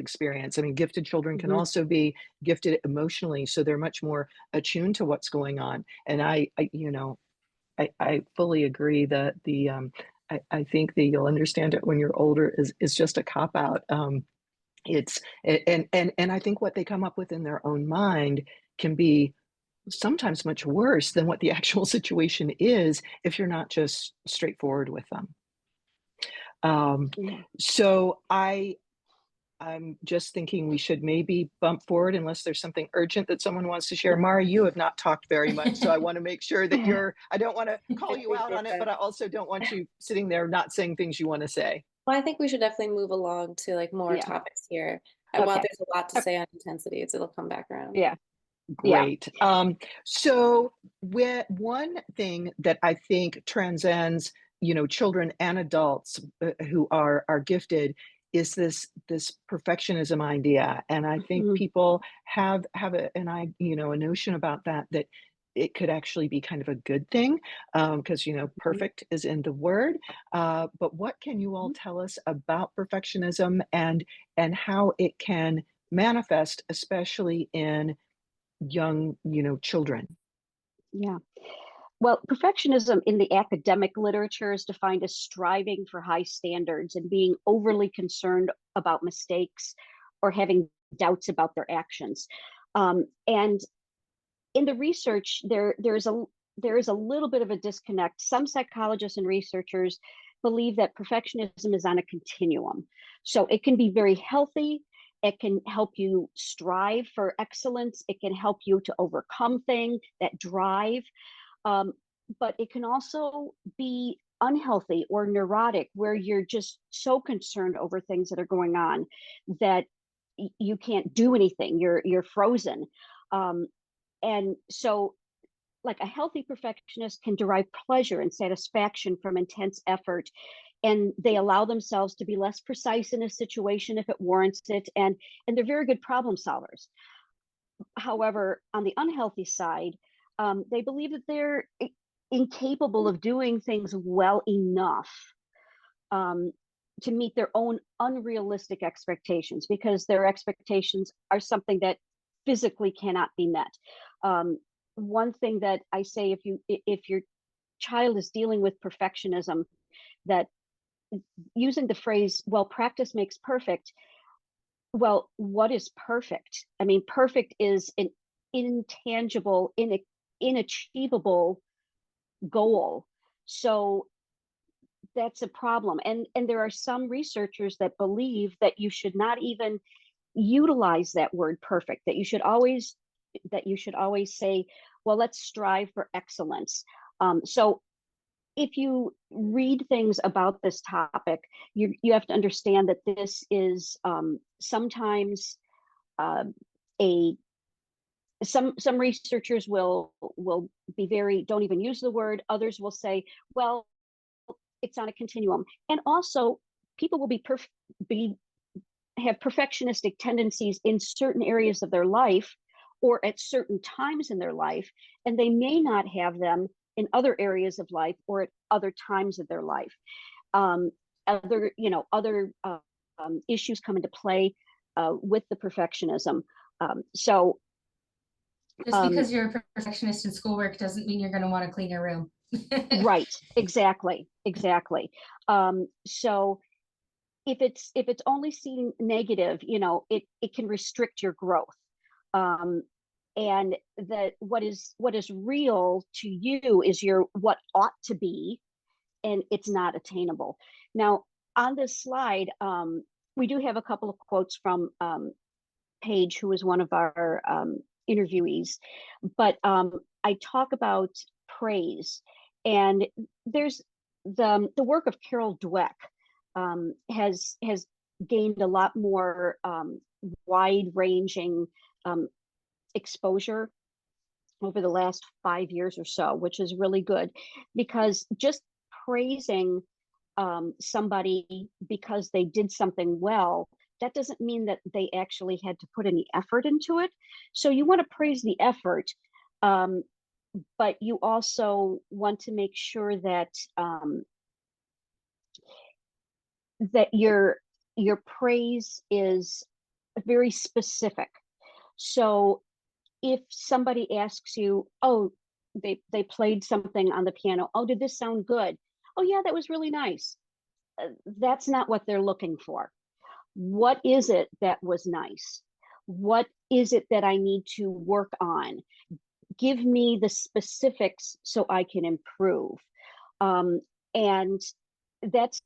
B: experience. I mean, gifted children can also be gifted emotionally, so they're much more attuned to what's going on. And I fully agree that I think that you'll understand it when you're older is just a cop out. And I think what they come up with in their own mind can be sometimes much worse than what the actual situation is if you're not just straightforward with them. So I'm just thinking we should maybe bump forward unless there's something urgent that someone wants to share. Mari, you have not talked very much, so I want to make sure that I don't want to call you out on it, but I also don't want you sitting there not saying things you want to say.
D: Well, I think we should definitely move along to like more topics here. While there's a lot to say on intensities, it'll come back around.
C: Yeah.
B: Great. So one thing that I think transcends, children and adults who are gifted is this perfectionism idea. And I think people have a notion about that it could actually be kind of a good thing, because perfect is in the word. But what can you all tell us about perfectionism and how it can manifest, especially in young, children?
C: Yeah. Well, perfectionism in the academic literature is defined as striving for high standards and being overly concerned about mistakes or having doubts about their actions. And in the research, there is a little bit of a disconnect. Some psychologists and researchers believe that perfectionism is on a continuum. So it can be very healthy. It can help you strive for excellence. It can help you to overcome things, that drive. But it can also be unhealthy or neurotic, where you're just so concerned over things that are going on that you can't do anything. You're frozen. And so, like, a healthy perfectionist can derive pleasure and satisfaction from intense effort, and they allow themselves to be less precise in a situation if it warrants it, and they're very good problem solvers. However, on the unhealthy side, they believe that they're incapable of doing things well enough to meet their own unrealistic expectations, because their expectations are something that physically cannot be met. one thing that I say, if your child is dealing with perfectionism, that using the phrase, well, practice makes perfect. Well, what is perfect? I mean, perfect is an intangible, inachievable goal. So that's a problem. And there are some researchers that believe that you should not even utilize that word perfect, that you should always say, well, let's strive for excellence. So if you read things about this topic, you have to understand that this is sometimes some researchers will be very, don't even use the word. Others will say, well, it's on a continuum. And also people will have perfectionistic tendencies in certain areas of their life or at certain times in their life, and they may not have them in other areas of life or at other times of their life. Other issues come into play with the perfectionism.
A: Just because you're a perfectionist in schoolwork doesn't mean you're going to want to clean your room.
C: Right, exactly. So if it's only seen negative, it can restrict your growth. And that what is real to you is what ought to be, and it's not attainable. Now, on this slide, we do have a couple of quotes from Paige, who was one of our interviewees, but I talk about praise, and there's the work of Carol Dweck has gained a lot more wide-ranging exposure over the last 5 years or so, which is really good, because just praising somebody because they did something well, that doesn't mean that they actually had to put any effort into it. So you want to praise the effort, but you also want to make sure that that your praise is very specific. So if somebody asks you, oh, they played something on the piano, oh, did this sound good? Oh yeah, that was really nice. That's not what they're looking for. What is it that was nice? What is it that I need to work on? Give me the specifics so I can improve. And that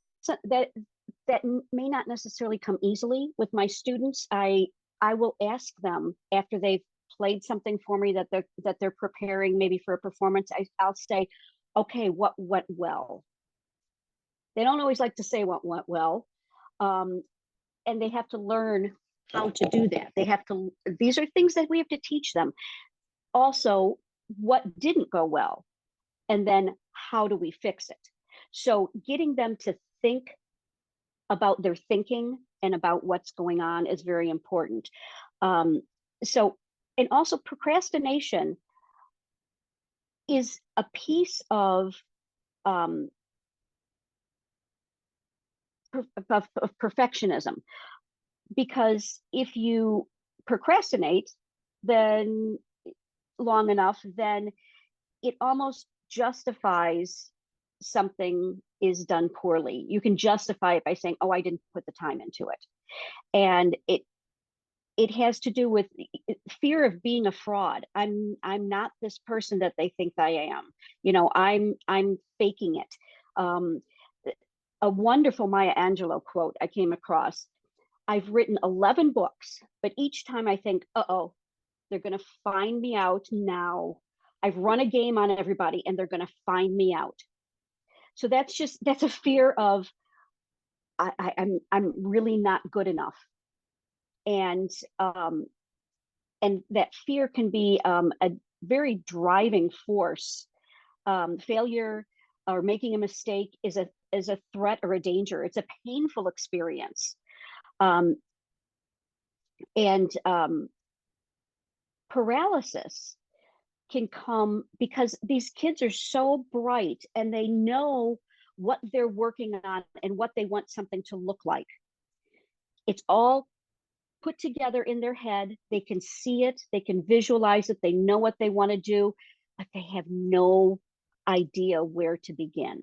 C: may not necessarily come easily with my students. I will ask them after they've played something for me that they're preparing maybe for a performance. I'll say, okay, what went well? They don't always like to say what went well. And they have to learn how to do that. These are things that we have to teach them. Also, what didn't go well, and then how do we fix it? So getting them to think about their thinking and about what's going on is very important. And also procrastination is a piece of perfectionism, because if you procrastinate then long enough, then it almost justifies something is done poorly. You can justify it by saying, oh, I didn't put the time into it. And it has to do with fear of being a fraud. I'm not this person that they think I am. I'm faking it. A wonderful Maya Angelou quote I came across: I've written 11 books, but each time I think, uh-oh, they're going to find me out now. I've run a game on everybody and they're going to find me out. So that's a fear of I'm really not good enough. And that fear can be a very driving force. Failure or making a mistake is a threat or a danger. It's a painful experience. Paralysis can come because these kids are so bright and they know what they're working on and what they want something to look like. It's all put together in their head. They can see it, they can visualize it, they know what they want to do, but they have no idea where to begin.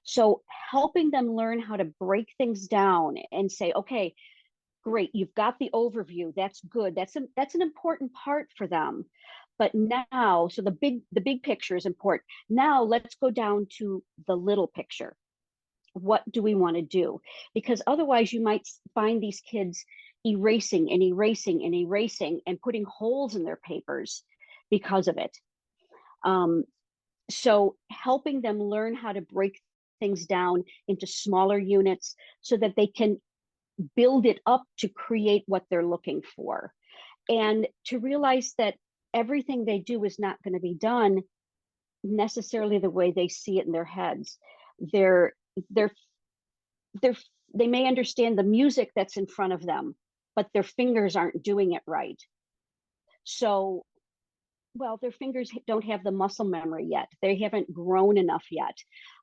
C: So helping them learn how to break things down and say, okay, great, you've got the overview, that's good, that's an important part for them. But now, so the big picture is important. Now let's go down to the little picture. What do we want to do? Because otherwise you might find these kids erasing and erasing and erasing and putting holes in their papers because of it. So helping them learn how to break things down into smaller units so that they can build it up to create what they're looking for, and to realize that everything they do is not going to be done necessarily the way they see it in their heads. They're they may understand the music that's in front of them, but their fingers aren't doing it right. So, well, their fingers don't have the muscle memory yet. They haven't grown enough yet.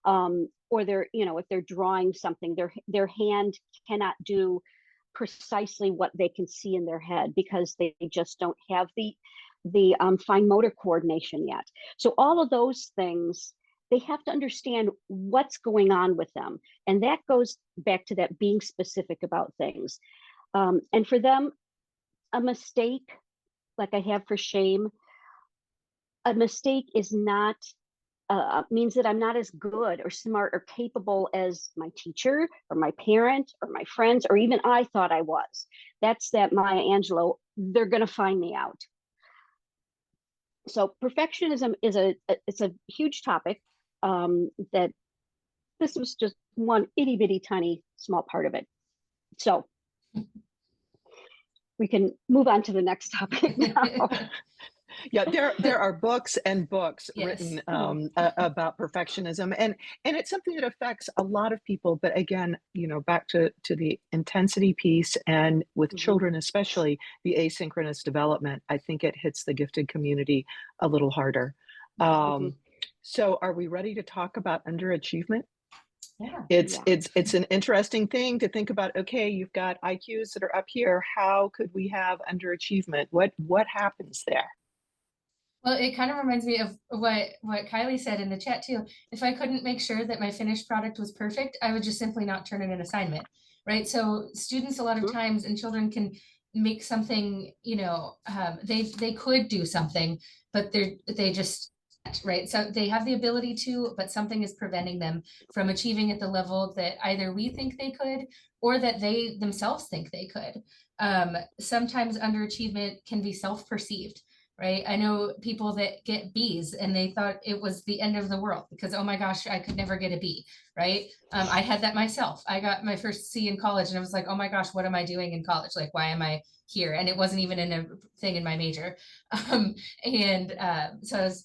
C: Or they're, if they're drawing something, their hand cannot do precisely what they can see in their head because they just don't have the fine motor coordination yet. So all of those things, they have to understand what's going on with them. And that goes back to that being specific about things. And for them, a mistake, like I have for shame, a mistake is not, means that I'm not as good or smart or capable as my teacher or my parent or my friends, or even I thought I was. That's that Maya Angelou, they're going to find me out. So perfectionism is it's a huge topic, that this was just one itty bitty tiny small part of it. So we can move on to the next topic now.
B: Yeah, there are books and books
A: Yes.
B: written about perfectionism, and it's something that affects a lot of people. But again, back to the intensity piece, and with children especially, the asynchronous development, I think it hits the gifted community a little harder. So are we ready to talk about underachievement?
A: Yeah.
B: It's an interesting thing to think about. Okay, you've got IQs that are up here. How could we have underachievement? What happens there?
A: Well, it kind of reminds me of what Kylie said in the chat too. If I couldn't make sure that my finished product was perfect, I would just simply not turn in an assignment, right? So students a lot of times, and children can make something, they could do something, but they just, right? So they have the ability to, but something is preventing them from achieving at the level that either we think they could or that they themselves think they could. Sometimes underachievement can be self-perceived. Right. I know people that get B's and they thought it was the end of the world because, oh my gosh, I could never get a B. Right. I had that myself. I got my first C in college and I was like, oh my gosh, what am I doing in college? Like, why am I here? And it wasn't even in a thing in my major. So I was,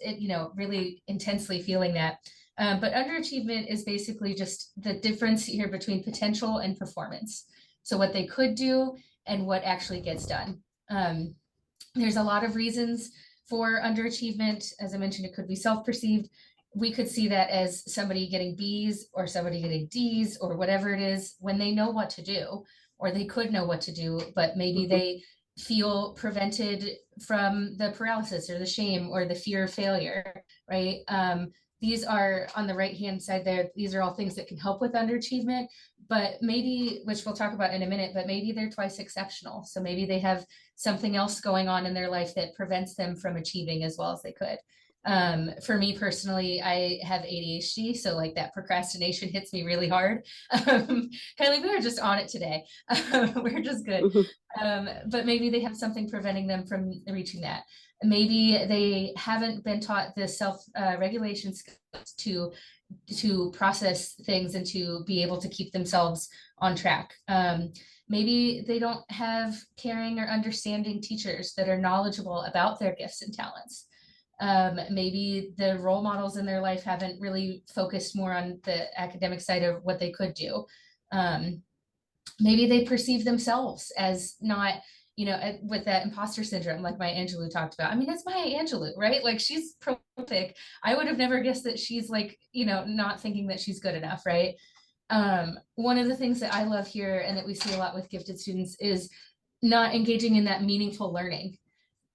A: really intensely feeling that. But underachievement is basically just the difference here between potential and performance. So what they could do and what actually gets done. There's a lot of reasons for underachievement. As I mentioned, it could be self-perceived. We could see that as somebody getting B's or somebody getting D's or whatever it is when they know what to do, or they could know what to do, but maybe they feel prevented from the paralysis or the shame or the fear of failure, right? These are on the right-hand side there. These are all things that can help with underachievement, but maybe, which we'll talk about in a minute, but maybe they're twice exceptional. So maybe they have something else going on in their life that prevents them from achieving as well as they could. For me personally, I have ADHD, so like that procrastination hits me really hard. Kylie, we were just on it today. We're just good. But maybe they have something preventing them from reaching that. Maybe they haven't been taught the self-regulation skills to process things and to be able to keep themselves on track. Maybe they don't have caring or understanding teachers that are knowledgeable about their gifts and talents. Maybe the role models in their life haven't really focused more on the academic side of what they could do. Maybe they perceive themselves as not, with that imposter syndrome, like Maya Angelou talked about. I mean, that's Maya Angelou, right? Like, she's prolific. I would have never guessed that she's like, not thinking that she's good enough, right? One of the things that I love here and that we see a lot with gifted students is not engaging in that meaningful learning.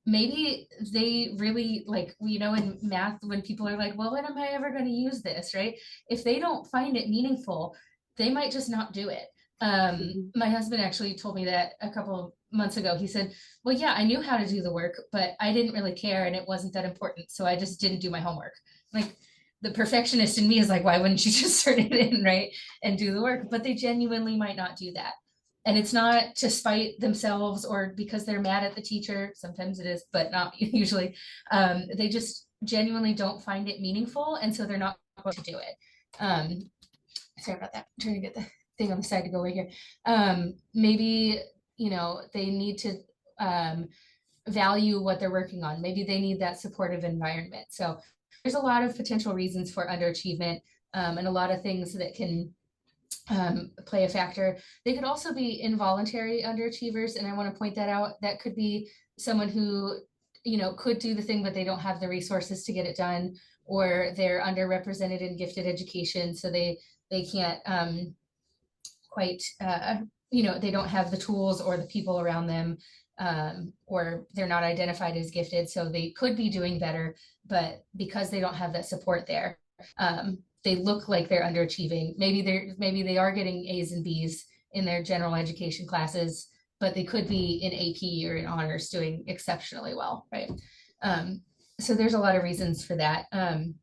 A: Maybe they really like, you know, in math, when people are like, well, when am I ever going to use this, right? If they don't find it meaningful, they might just not do it. My husband actually told me that a couple of months ago. He said, well, yeah, I knew how to do the work, but I didn't really care and it wasn't that important. So I just didn't do my homework. Like, the perfectionist in me is like, why wouldn't you just turn it in, right? And do the work? But they genuinely might not do that. And it's not to spite themselves or because they're mad at the teacher. Sometimes it is, but not usually. They just genuinely don't find it meaningful. And so they're not going to do it. Sorry about that. I'm trying to get the thing on the side to go away here. Maybe, you know, they need to value what they're working on. Maybe they need that supportive environment. So there's a lot of potential reasons for underachievement, and a lot of things that can play a factor. They could also be involuntary underachievers, and I want to point that out. That could be someone who, you know, could do the thing, but they don't have the resources to get it done, or they're underrepresented in gifted education, so they can't quite, you know, they don't have the tools or the people around them, or they're not identified as gifted, so they could be doing better, but because they don't have that support there, they look like they're underachieving. Maybe they are getting A's and B's in their general education classes, but they could be in AP or in honors doing exceptionally well, right? So there's a lot of reasons for that. And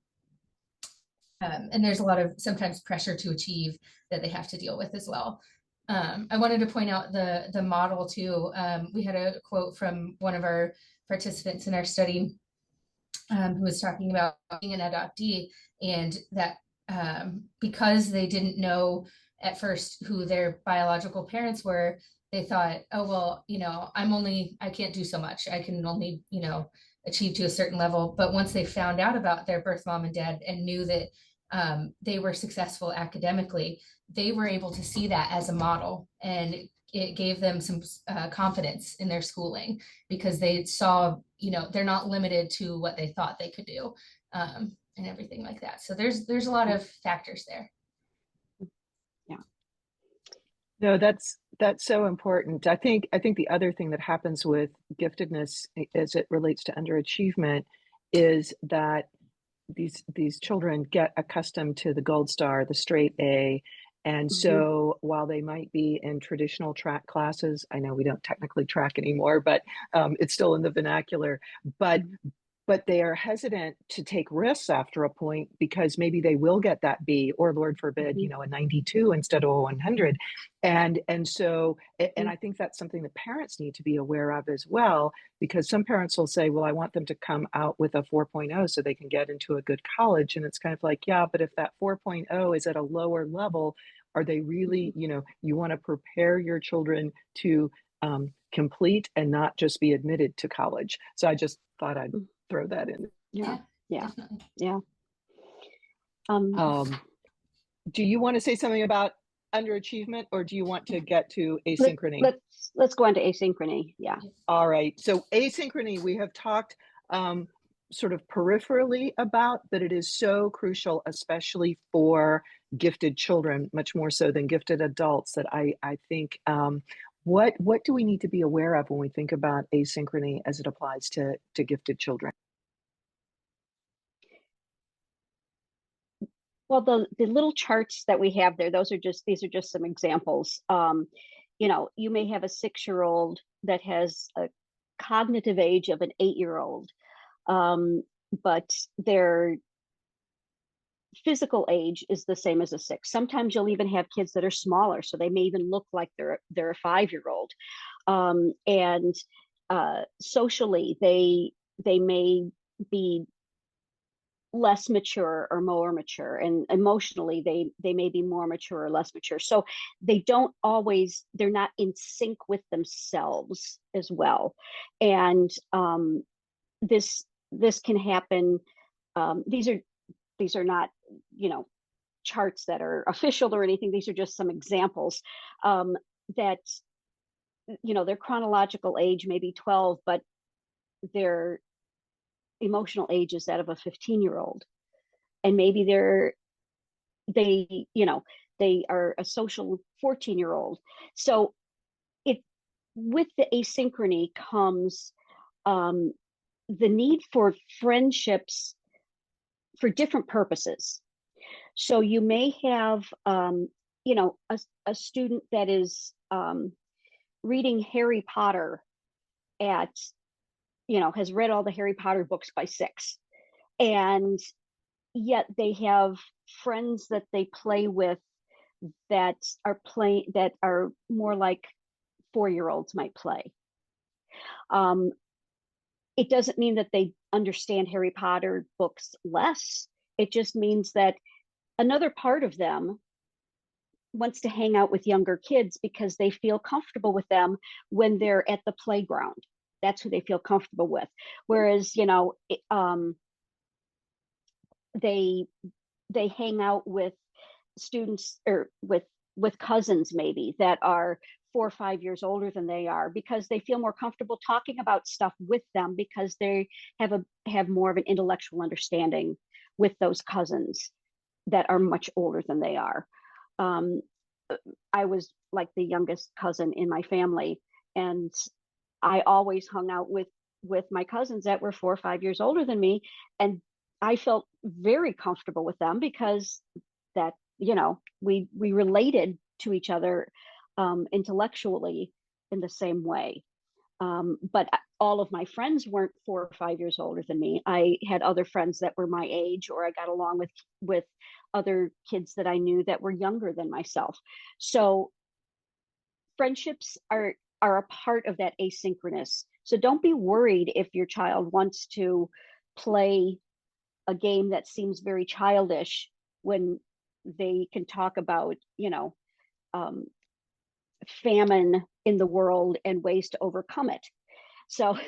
A: there's a lot of sometimes pressure to achieve that they have to deal with as well. I wanted to point out the model too. We had a quote from one of our participants in our study, who was talking about being an adoptee, and that because they didn't know at first who their biological parents were, they thought, oh, well, you know, I can't do so much. I can only, you know, achieve to a certain level. But once they found out about their birth mom and dad and knew that they were successful academically, they were able to see that as a model, and it gave them some confidence in their schooling, because they saw, you know, they're not limited to what they thought they could do, and everything like that. So there's a lot of factors there.
C: Yeah.
B: No, that's so important. I think the other thing that happens with giftedness as it relates to underachievement is that these children get accustomed to the gold star, the straight A. And so while they might be in traditional track classes, I know we don't technically track anymore, but it's still in the vernacular, but they are hesitant to take risks after a point because maybe they will get that B, or Lord forbid, you know, a 92 instead of a 100. And so, and I think that's something that parents need to be aware of as well, because some parents will say, well, I want them to come out with a 4.0 so they can get into a good college. And it's kind of like, yeah, but if that 4.0 is at a lower level, are they really, you know, you want to prepare your children to complete and not just be admitted to college. So I just thought I'd throw that in.
C: Yeah.
A: Definitely.
C: Yeah.
B: Do you want to say something about underachievement, or do you want to get to asynchrony?
C: Let's go on to asynchrony. Yeah.
B: All right. So asynchrony, we have talked sort of peripherally about, but it is so crucial, especially for gifted children, much more so than gifted adults, that I think what do we need to be aware of when we think about asynchrony as it applies to gifted children?
C: Well, the little charts that we have there, these are just some examples. You know, you may have a 6-year-old that has a cognitive age of an 8-year-old, but their physical age is the same as a 6. Sometimes you'll even have kids that are smaller, so they may even look like they're a 5-year-old. And socially, they may be less mature or more mature, and emotionally they may be more mature or less mature, so they're not in sync with themselves as well. And this can happen. These are not, you know, charts that are official or anything. These are just some examples that, you know, their chronological age may be 12, but their emotional age is that of a 15-year-old, and maybe they are a social 14-year-old. So with the asynchrony comes the need for friendships for different purposes. So you may have, you know, a student that is reading Harry Potter at, you know, has read all the Harry Potter books by 6, and yet they have friends that they play with that are more like 4-year-olds might play. It doesn't mean that they understand Harry Potter books less. It just means that another part of them wants to hang out with younger kids because they feel comfortable with them when they're at the playground. That's who they feel comfortable with. Whereas, you know, they hang out with students or with cousins maybe that are 4 or 5 years older than they are, because they feel more comfortable talking about stuff with them because they have more of an intellectual understanding with those cousins that are much older than they are. I was like the youngest cousin in my family, and I always hung out with my cousins that were 4 or 5 years older than me, and I felt very comfortable with them because that, you know, we related to each other intellectually in the same way. But all of my friends weren't 4 or 5 years older than me. I had other friends that were my age, or I got along with other kids that I knew that were younger than myself. So friendships are a part of that asynchronous. So don't be worried if your child wants to play a game that seems very childish when they can talk about, you know, famine in the world and ways to overcome it. So,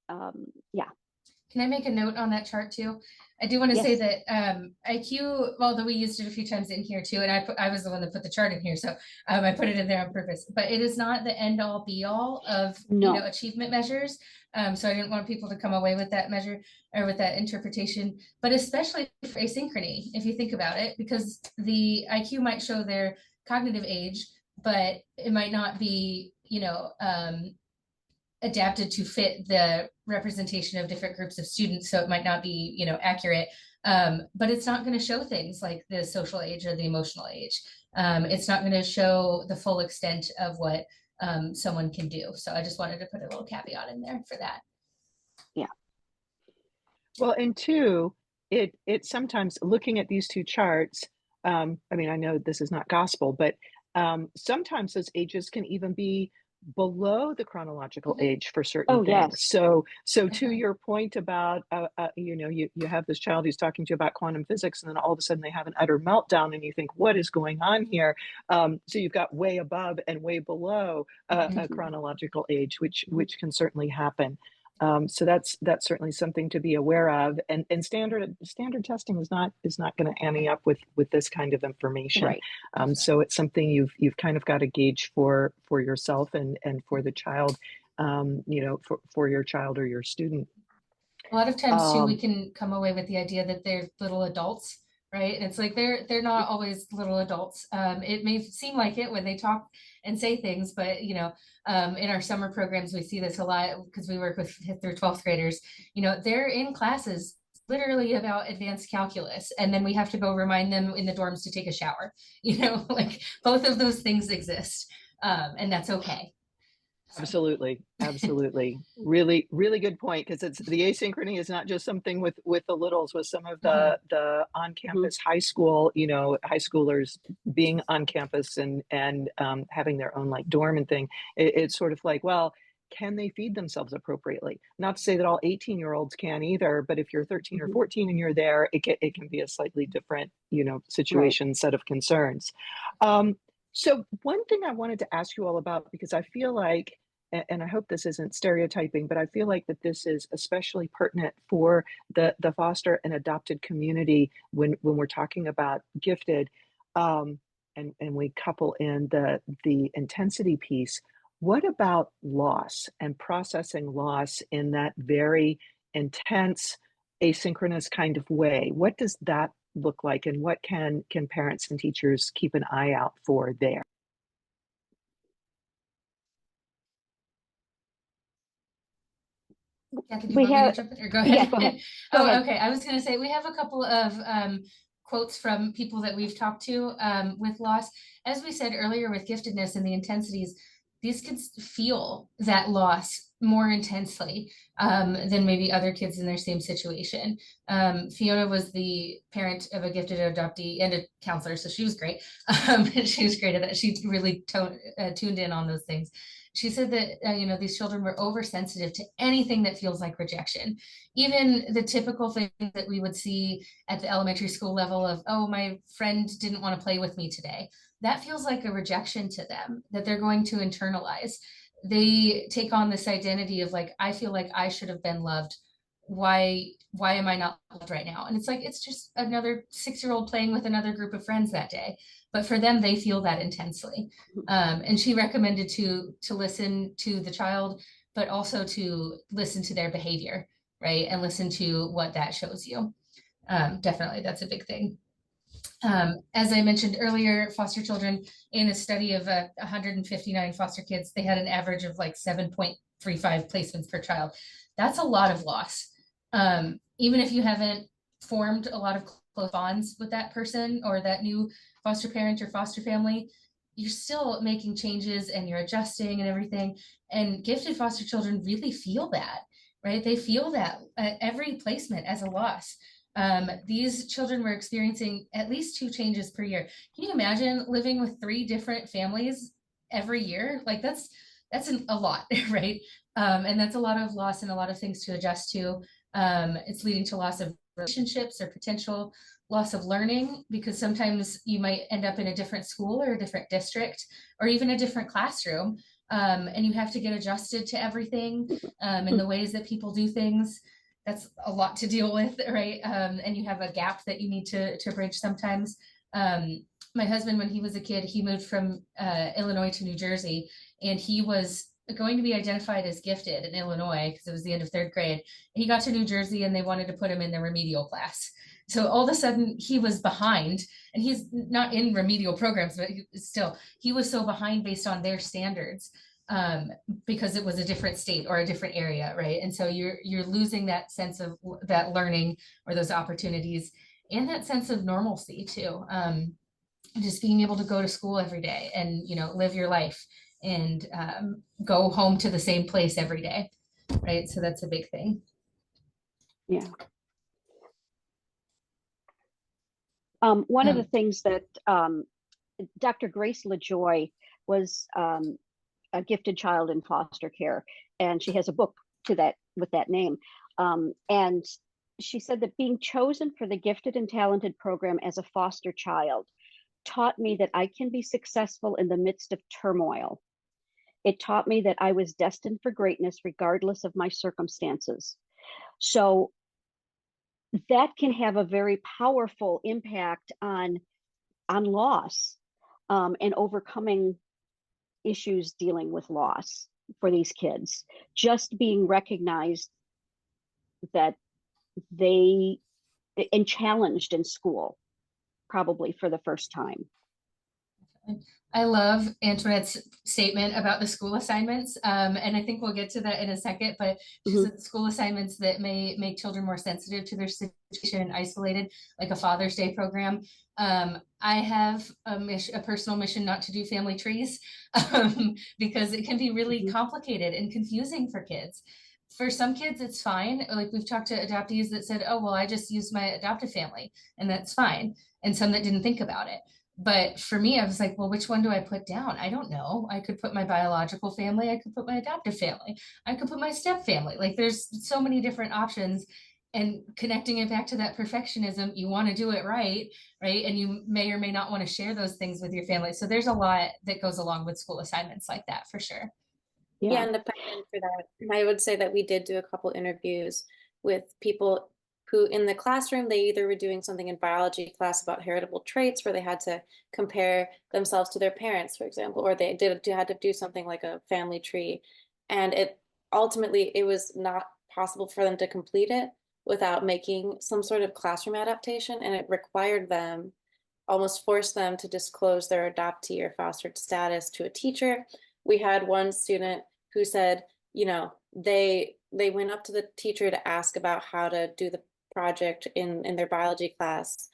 C: yeah.
A: Can I make a note on that chart too? I do want to say that IQ, although we used it a few times in here too, and I was the one that put the chart in here, so I put it in there on purpose. But it is not the end all be all of you know, achievement measures. So I didn't want people to come away with that measure or with that interpretation. But especially for asynchrony, if you think about it, because the IQ might show their cognitive age, but it might not be, you know, adapted to fit the representation of different groups of students, so it might not be, you know, accurate. But it's not going to show things like the social age or the emotional age. It's not going to show the full extent of what someone can do. So I just wanted to put a little caveat in there for that.
C: Yeah.
B: Well, and two, it sometimes, looking at these two charts, I mean, I know this is not gospel, but sometimes those ages can even be below the chronological age for certain things. So to your point about, you know, you have this child who's talking to you about quantum physics, and then all of a sudden they have an utter meltdown, and you think, what is going on here? So you've got way above and way below a chronological age, which can certainly happen. So that's certainly something to be aware of, and standard testing is not going to ante up with this kind of information.
C: Right.
B: So it's something you've kind of got to gauge for yourself and for the child, you know, for your child or your student.
A: A lot of times too, we can come away with the idea that they're little adults, right? And it's like they're not always little adults. It may seem like it when they talk and say things, but you know, in our summer programs, we see this a lot because we work with 5th through 12th graders. You know, they're in classes literally about advanced calculus, and then we have to go remind them in the dorms to take a shower. You know, like both of those things exist, and that's okay.
B: Absolutely. Really good point, because it's the asynchrony is not just something with the littles, with some of the on-campus high school, you know, high schoolers being on campus and having their own like dorm and thing. It's sort of like, well, can they feed themselves appropriately? Not to say that all 18-year-olds can either, but if you're 13 or 14 and you're there, it can be a slightly different, you know, situation, set of concerns. So one thing I wanted to ask you all about, because I feel like, and I hope this isn't stereotyping, but I feel like that this is especially pertinent for the foster and adopted community when we're talking about gifted, and we couple in the intensity piece. What about loss and processing loss in that very intense, asynchronous kind of way? What does that look like, and what can parents and teachers keep an eye out for there?
A: Jackie, do you
C: We
A: want me to
C: have,
A: jump in or go
C: yeah,
A: ahead?
C: go ahead. Go
A: Oh,
C: ahead.
A: okay. I was going to say we have a couple of quotes from people that we've talked to with loss. As we said earlier with giftedness and the intensities, these kids feel that loss more intensely than maybe other kids in their same situation. Fiona was the parent of a gifted adoptee and a counselor, so she was great. She was great at that. She really tuned in on those things. She said that these children were oversensitive to anything that feels like rejection, even the typical things that we would see at the elementary school level of, oh, my friend didn't want to play with me today. That feels like a rejection to them that they're going to internalize. They take on this identity of like, I feel like I should have been loved. Why am I not loved right now? And it's like, it's just another 6-year-old playing with another group of friends that day. But for them, they feel that intensely. And she recommended to listen to the child, but also to listen to their behavior, right? And listen to what that shows you. Definitely, that's a big thing. As I mentioned earlier, foster children, in a study of 159 foster kids, they had an average of like 7.35 placements per child. That's a lot of loss. Even if you haven't formed a lot of close bonds with that person or that new foster parent or foster family, you're still making changes and you're adjusting and everything. And gifted foster children really feel that, right? They feel that at every placement as a loss. These children were experiencing at least 2 changes per year. Can you imagine living with 3 different families every year? Like that's a lot, right? And that's a lot of loss and a lot of things to adjust to. It's leading to loss of relationships or potential loss of learning, because sometimes you might end up in a different school or a different district or even a different classroom. And you have to get adjusted to everything and the ways that people do things. That's a lot to deal with, right? And you have a gap that you need to bridge sometimes. My husband, when he was a kid, he moved from Illinois to New Jersey, and he was going to be identified as gifted in Illinois because it was the end of 3rd grade. He got to New Jersey and they wanted to put him in the remedial class. So all of a sudden he was behind, and he's not in remedial programs, but he was so behind based on their standards because it was a different state or a different area, right? And so you're losing that sense of that learning or those opportunities and that sense of normalcy too. Just being able to go to school every day and live your life and go home to the same place every day, right? So that's a big thing.
C: Yeah. One of the things that Dr. Grace LaJoy was a gifted child in foster care, and she has a book with that name. And she said that being chosen for the Gifted and Talented program as a foster child taught me that I can be successful in the midst of turmoil. It taught me that I was destined for greatness regardless of my circumstances. So that can have a very powerful impact on loss and overcoming issues dealing with loss for these kids. Just being recognized that and challenged in school, probably for the first time.
A: I love Antoinette's statement about the school assignments. And I think we'll get to that in a second, but she said school assignments that may make children more sensitive to their situation and isolated, like a Father's Day program. I have a personal mission not to do family trees because it can be really complicated and confusing for kids. For some kids, it's fine. Like we've talked to adoptees that said, oh, well, I just used my adoptive family and that's fine. And some that didn't think about it. But for me, I was like, well, which one do I put down? I don't know. I could put my biological family. I could put my adoptive family. I could put my step family. Like there's so many different options, and connecting it back to that perfectionism, you want to do it right? And you may or may not want to share those things with your family. So there's a lot that goes along with school assignments like that for sure.
D: Yeah, and the plan for that, I would say that we did do a couple interviews with people who in the classroom, they either were doing something in biology class about heritable traits where they had to compare themselves to their parents, for examable, or they had to do something like a family tree. And ultimately, it was not possible for them to complete it without making some sort of classroom adaptation. And it required them, almost forced them to disclose their adoptee or fostered status to a teacher. We had one student who said, they went up to the teacher to ask about how to do the project in their biology class,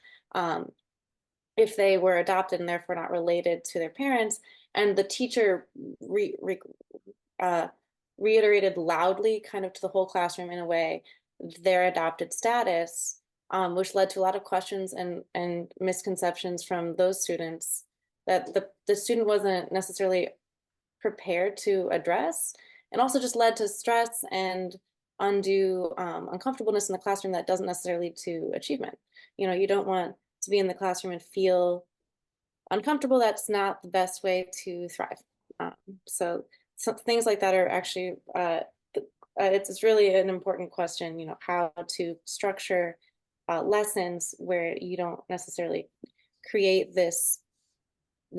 D: if they were adopted and therefore not related to their parents. And the teacher reiterated loudly, kind of to the whole classroom in a way, their adopted status, which led to a lot of questions and misconceptions from those students that the student wasn't necessarily prepared to address, and also just led to stress and undue uncomfortableness in the classroom that doesn't necessarily lead to achievement. You know, you don't want to be in the classroom and feel uncomfortable. That's not the best way to thrive. So things like that are actually, it's really an important question, you know, how to structure lessons where you don't necessarily create this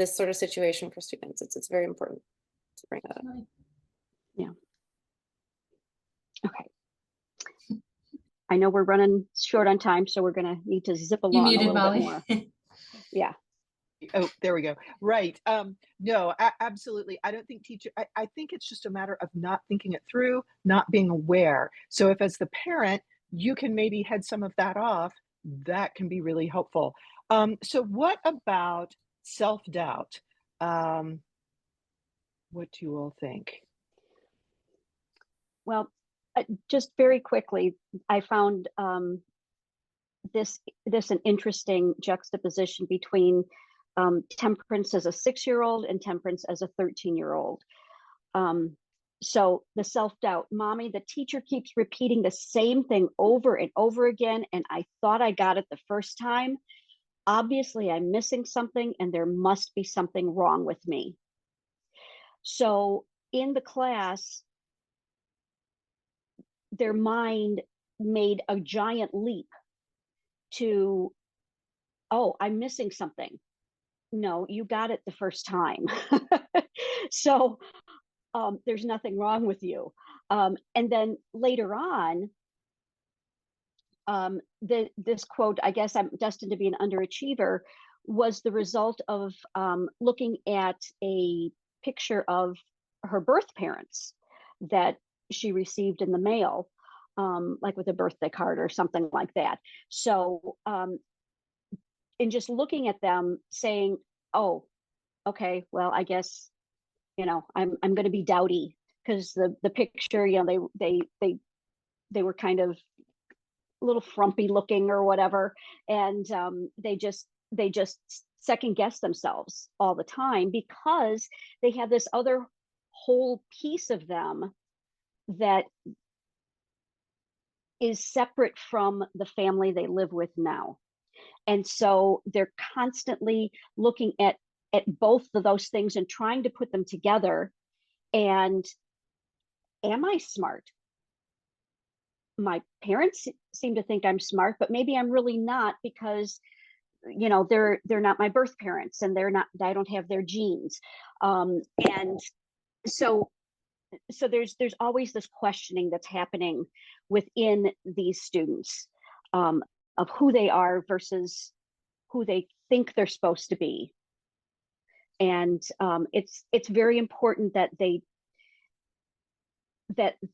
D: sort of situation for students. It's very important to bring that up.
C: Yeah. Okay. I know we're running short on time, so we're going to need to zip
A: You
C: along a
A: muted,
C: little
A: Molly.
C: bit more. Yeah.
B: Oh, there we go. Right. No, absolutely. I don't think I think it's just a matter of not thinking it through, not being aware. So if as the parent, you can maybe head some of that off, that can be really helpful. So what about self-doubt? What do you all think?
C: Well, just very quickly, I found this an interesting juxtaposition between Temperance as a 6-year-old and Temperance as a 13-year-old. So the self-doubt, mommy, the teacher keeps repeating the same thing over and over again, and I thought I got it the first time. Obviously, I'm missing something, and there must be something wrong with me. So in the class, their mind made a giant leap to, oh, I'm missing something. No, you got it the first time. So there's nothing wrong with you. And then later on, this quote, I guess I'm destined to be an underachiever, was the result of looking at a picture of her birth parents that she received in the mail, like with a birthday card or something like that. So in just looking at them saying, oh, okay, well, I guess, you know, I'm going to be doubty, because the picture, you know, they were kind of a little frumpy looking or whatever, and they just second guess themselves all the time, because they have this other whole piece of them that is separate from the family they live with now. And so they're constantly looking at both of those things and trying to put them together. And am I smart? My parents seem to think I'm smart, but maybe I'm really not, because, you know, they're not my birth parents, and I don't have their genes. And so there's always this questioning that's happening within these students, of who they are versus who they think they're supposed to be. And it's very important that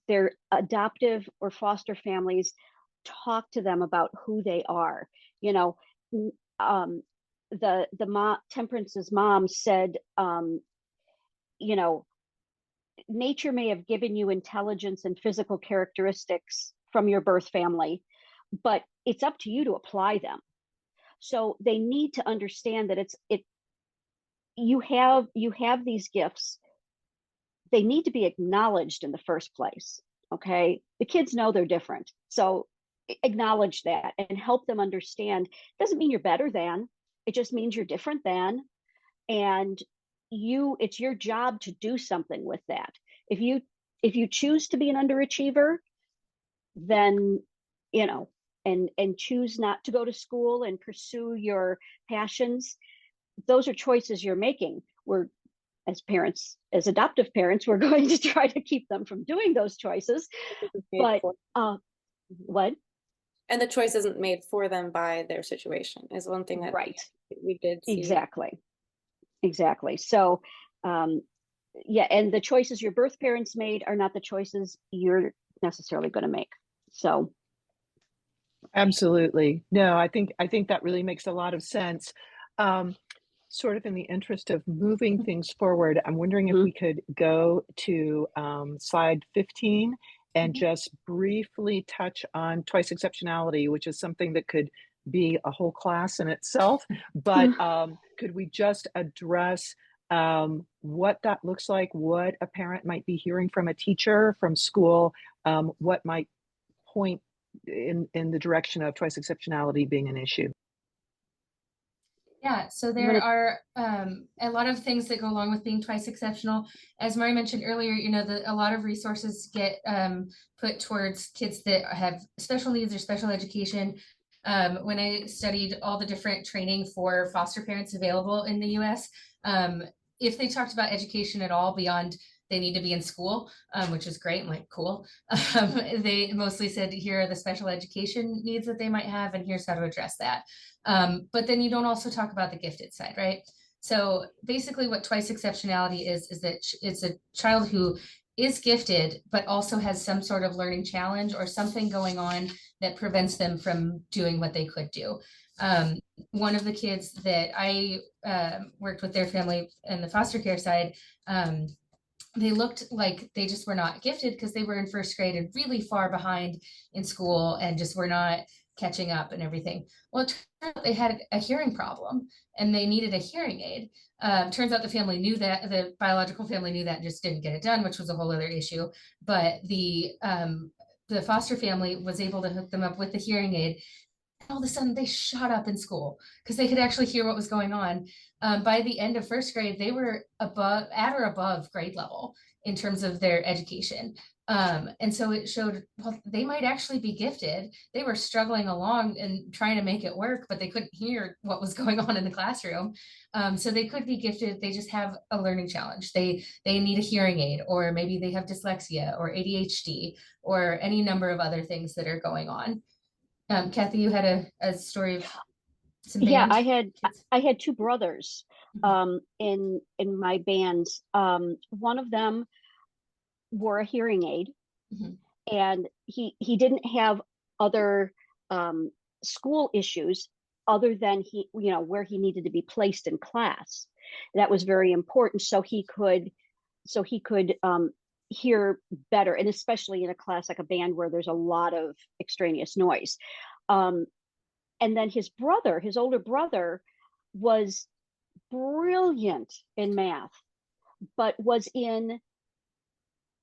C: their adoptive or foster families talk to them about who they are. You know, Temperance's mom said, you know, nature may have given you intelligence and physical characteristics from your birth family, but it's up to you to apply them. So they need to understand that you have these gifts. They need to be acknowledged in the first place. Okay, the kids know they're different, so acknowledge that and help them understand. It doesn't mean you're better than, it just means you're different than, and it's your job to do something with that. If you choose to be an underachiever, then, you know, and choose not to go to school and pursue your passions, those are choices you're making. We're, as parents, as adoptive parents, we're going to try to keep them from doing those choices. But what?
D: And the choice isn't made for them by their situation, is one thing that
C: right.
D: we did see.
C: Exactly. So yeah, and the choices your birth parents made are not the choices you're necessarily going to make. So
B: Absolutely. No, I think that really makes a lot of sense. Um, Sort of in the interest of moving things forward, I'm wondering if
C: mhm.
B: we could go to slide 15 and
A: Mhm.
B: just briefly touch on twice exceptionality, which is something that could be a whole class in itself. But could we just address what that looks like, what a parent might be hearing from a teacher, from school, what might point in the direction of twice exceptionality being an issue?
A: Yeah, so
C: You
A: there
C: want
A: are a lot of things that go along with being twice exceptional. As Mari mentioned earlier, a lot of resources get put towards kids that have special needs or special education. When I studied all the different training for foster parents available in the US, if they talked about education at all beyond they need to be in school, which is great. I'm like, cool. They mostly said, here are the special education needs that they might have, and here's how to address that. But then you don't also talk about the gifted side, right? So basically what twice exceptionality is that it's a child who is gifted, but also has some sort of learning challenge or something going on that prevents them from doing what they could do. One of the kids that I worked with their family in the foster care side, they looked like they just were not gifted because they were in first grade and really far behind in school and just were not catching up and everything. Well, it turns out they had a hearing problem and they needed a hearing aid. Turns out the family knew that, the biological family knew that and just didn't get it done, which was a whole other issue. But the foster family was able to hook them up with the hearing aid. All of a sudden they shot up in school because they could actually hear what was going on. By the end of first grade, they were at or above grade level in terms of their education. And so it showed, well, they might actually be gifted. They were struggling along and trying to make it work, but they couldn't hear what was going on in the classroom. So they could be gifted. They just have a learning challenge. They need a hearing aid, or maybe they have dyslexia or ADHD or any number of other things that are going on. Kathy, you had a story of some
C: yeah,
A: band kids.
C: I had two brothers
A: Mhm.
C: in my bands. One of them wore a hearing aid,
A: Mhm.
C: and he didn't have other school issues other than where he needed to be placed in class. That was very important, so he could hear better, and especially in a class like a band where there's a lot of extraneous noise. Um, and then his older brother, was brilliant in math, but was in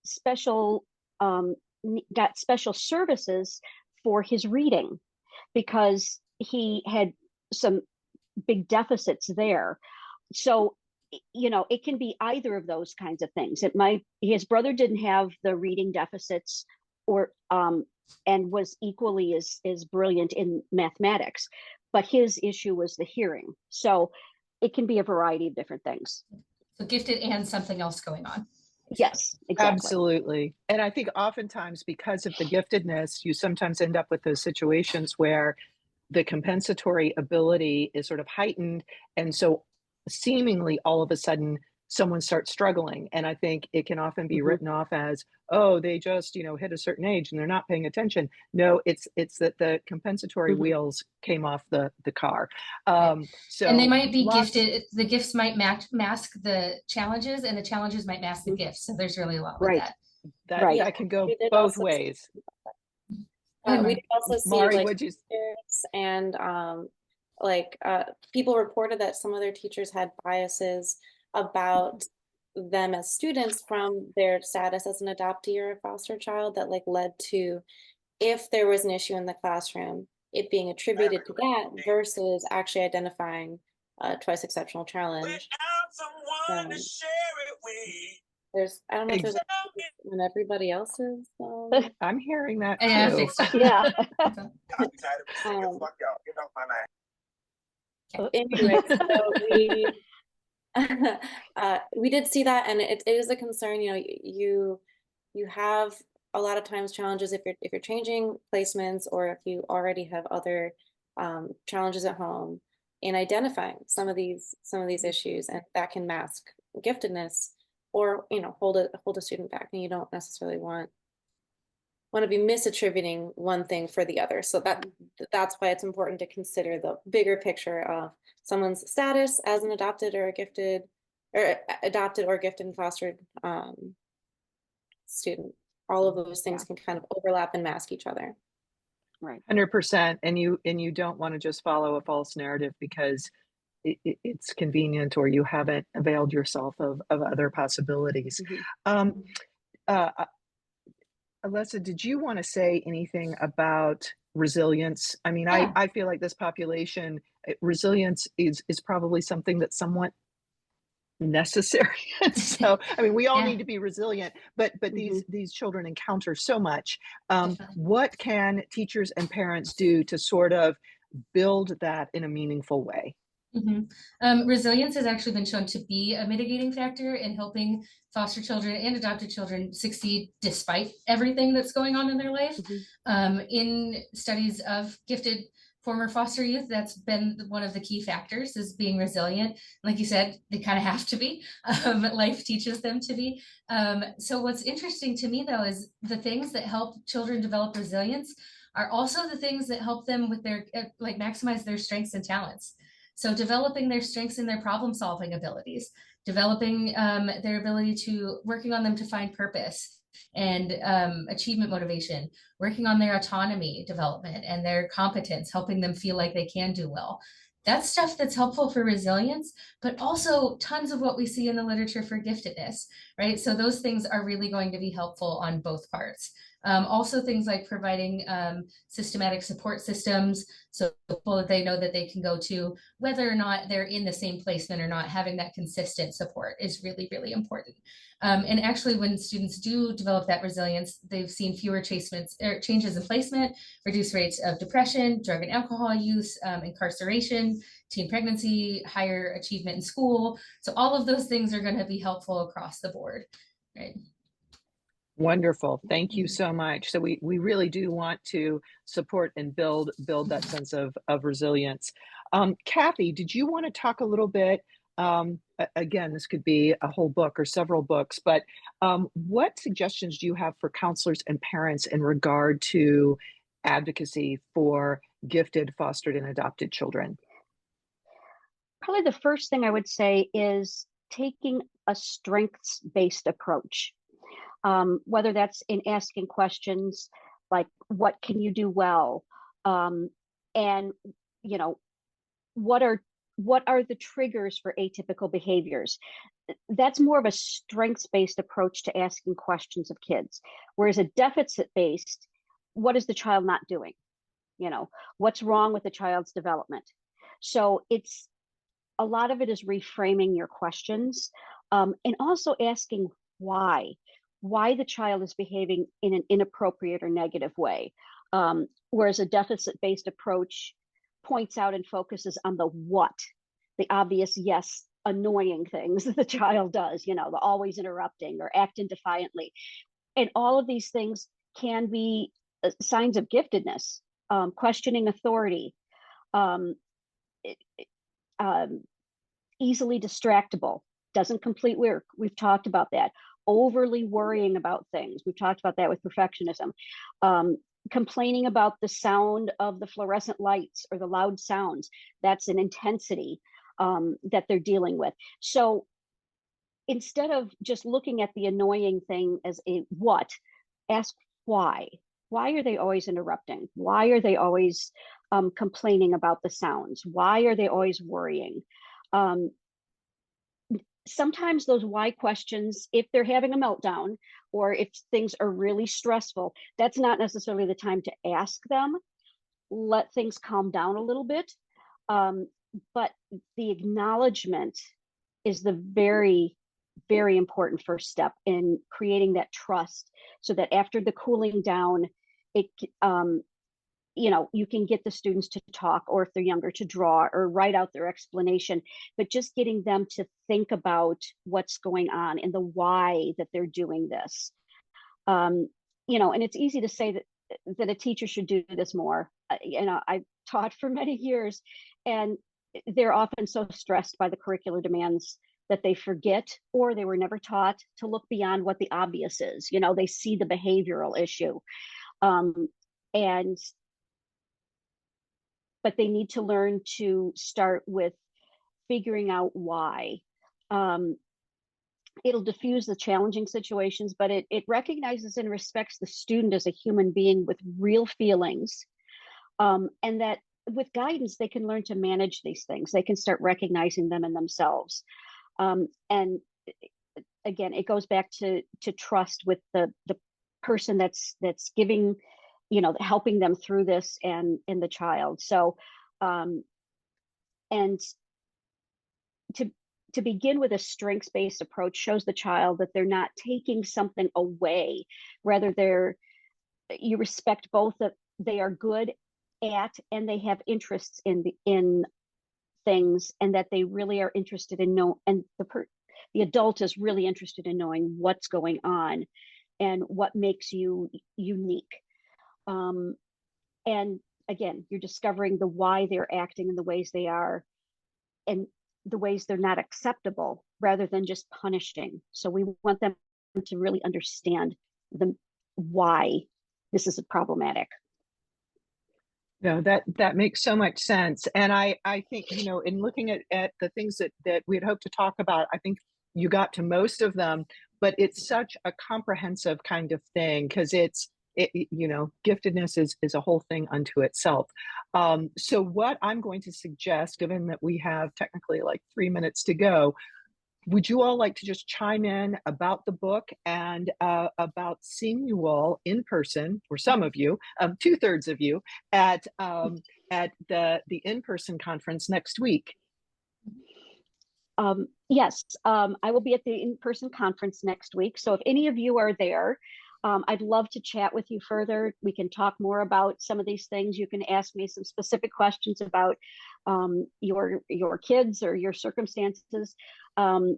C: special got special services for his reading because he had some big deficits there. So it can be either of those kinds of things. His brother didn't have the reading deficits, or and was equally as brilliant in mathematics, but his issue was the hearing. So it can be a variety of different things.
A: So gifted and something else going on.
C: Yes, exactly.
B: Absolutely. And I think oftentimes because of the giftedness, you sometimes end up with those situations where the compensatory ability is sort of heightened. And so seemingly all of a sudden someone starts struggling. And I think it can often be
C: Mhm.
B: written off as, oh, they just, hit a certain age and they're not paying attention. No, it's that the compensatory
C: Mhm.
B: wheels came off the car.
A: Right. And they
B: So
A: might be
B: lots,
A: gifted. The gifts might mask the challenges, and the challenges might mask the
C: Mhm.
A: gifts. So there's really a lot with
C: Right,
A: that.
B: that
C: right.
D: Yeah,
B: that can go
D: we did
B: both
D: also
B: ways.
A: Go ahead,
D: we
A: Mari.
D: did also see
B: Mari,
D: like
B: would you?
D: teachers and people reported that some of their teachers had biases about them as students from their status as an adoptee or a foster child that like led to, if there was an issue in the classroom, it being attributed to that versus actually identifying a twice exceptional challenge. I don't know if there's a when everybody else is
B: I'm hearing that
A: Yeah, I
B: too.
A: fixed it.
C: Yeah.
D: Anyway, so we did see that, and it is a concern. You have a lot of times challenges if you're changing placements, or if you already have other challenges at home in identifying some of these issues, and that can mask giftedness. or, you know, hold a student back, and you don't necessarily want to be misattributing one thing for the other. So that's why it's important to consider the bigger picture of someone's status as an adopted or gifted and fostered student. All of those things can kind of overlap and mask each other.
C: Right.
B: 100%. And you don't want to just follow a false narrative because it's convenient, or you haven't availed yourself of other possibilities. Alissa, did you want to say anything about resilience? I mean,
A: Yeah.
B: I feel like this population, resilience is probably something that's somewhat necessary. So, I mean, we all
A: Yeah.
B: need to be resilient, but these children encounter so much.
A: Definitely.
B: What can teachers and parents do to sort of build that in a meaningful way?
A: Resilience has actually been shown to be a mitigating factor in helping foster children and adopted children succeed despite everything that's going on in their life. In studies of gifted former foster youth, that's been one of the key factors, is being resilient. Like you said, they kind of have to be. Life teaches them to be. So what's interesting to me, though, is the things that help children develop resilience are also the things that help them with their, like, maximize their strengths and talents. So developing their strengths and their problem solving abilities, developing their ability to, working on them to find purpose and achievement motivation, working on their autonomy development and their competence, helping them feel like they can do well. That's stuff that's helpful for resilience, but also tons of what we see in the literature for giftedness, right? So those things are really going to be helpful on both parts. Also things like providing systematic support systems, so people, they know that they can go to, whether or not they're in the same placement or not. Having that consistent support is really, really important. And actually, when students do develop that resilience, they've seen fewer changes in placement, reduced rates of depression, drug and alcohol use, incarceration, teen pregnancy, higher achievement in school. So all of those things are going to be helpful across the board, right?
B: Wonderful. Thank you so much. So we really do want to support and build that sense of resilience. Kathy, did you want to talk a little bit, again, this could be a whole book or several books, but what suggestions do you have for counselors and parents in regard to advocacy for gifted, fostered, and adopted children?
C: Probably the first thing I would say is taking a strengths-based approach. Whether that's in asking questions like, what can you do well? And, you know, what are the triggers for atypical behaviors? That's more of a strengths-based approach to asking questions of kids. Whereas a deficit-based, what is the child not doing? You know, what's wrong with the child's development? So it's, a lot of it is reframing your questions, and also asking why the child is behaving in an inappropriate or negative way. Whereas a deficit-based approach points out and focuses on the what, the obvious, yes, annoying things that the child does, you know, the always interrupting or acting defiantly. And all of these things can be signs of giftedness, questioning authority, easily distractible, doesn't complete work. We've talked about that. Overly worrying about things. We've talked about that with perfectionism. Complaining about the sound of the fluorescent lights or the loud sounds. That's an intensity that they're dealing with. So instead of just looking at the annoying thing as a what, ask why. Why are they always interrupting? Why are they always complaining about the sounds? Why are they always worrying? Sometimes those why questions, if they're having a meltdown or if things are really stressful, that's not necessarily the time to ask them. Let things calm down a little bit. But the acknowledgement is the very, very important first step in creating that trust, so that after the cooling down, it you know, you can get the students to talk, or if they're younger, to draw or write out their explanation, but just getting them to think about what's going on and the why that they're doing this. You know, and it's easy to say that a teacher should do this more. You know, I've taught for many years, and they're often so stressed by the curricular demands that they forget, or they were never taught to look beyond what the obvious is. You know, they see the behavioral issue. But they need to learn to start with figuring out why. It'll diffuse the challenging situations, but it recognizes and respects the student as a human being with real feelings. And that with guidance, they can learn to manage these things. They can start recognizing them in themselves. And again, it goes back to trust with the person that's giving, you know, helping them through this, and the child. So, and to begin with a strengths-based approach shows the child that they're not taking something away. Rather, you respect both that they are good at and they have interests in things, and that they really are interested in and the adult is really interested in knowing what's going on and what makes you unique. And again, you're discovering the why they're acting in the ways they are, and the ways they're not acceptable, rather than just punishing. So we want them to really understand why this is problematic.
B: No, that makes so much sense. And I think, you know, in looking at the things that we'd hoped to talk about, I think you got to most of them, but it's such a comprehensive kind of thing, because you know, giftedness is a whole thing unto itself. So what I'm going to suggest, given that we have technically like 3 minutes to go, would you all like to just chime in about the book and about seeing you all in person, or some of you, 2/3 of you, at the in-person conference next week?
C: Yes, I will be at the in-person conference next week. So if any of you are there, I'd love to chat with you further. We can talk more about some of these things. You can ask me some specific questions about your kids or your circumstances. You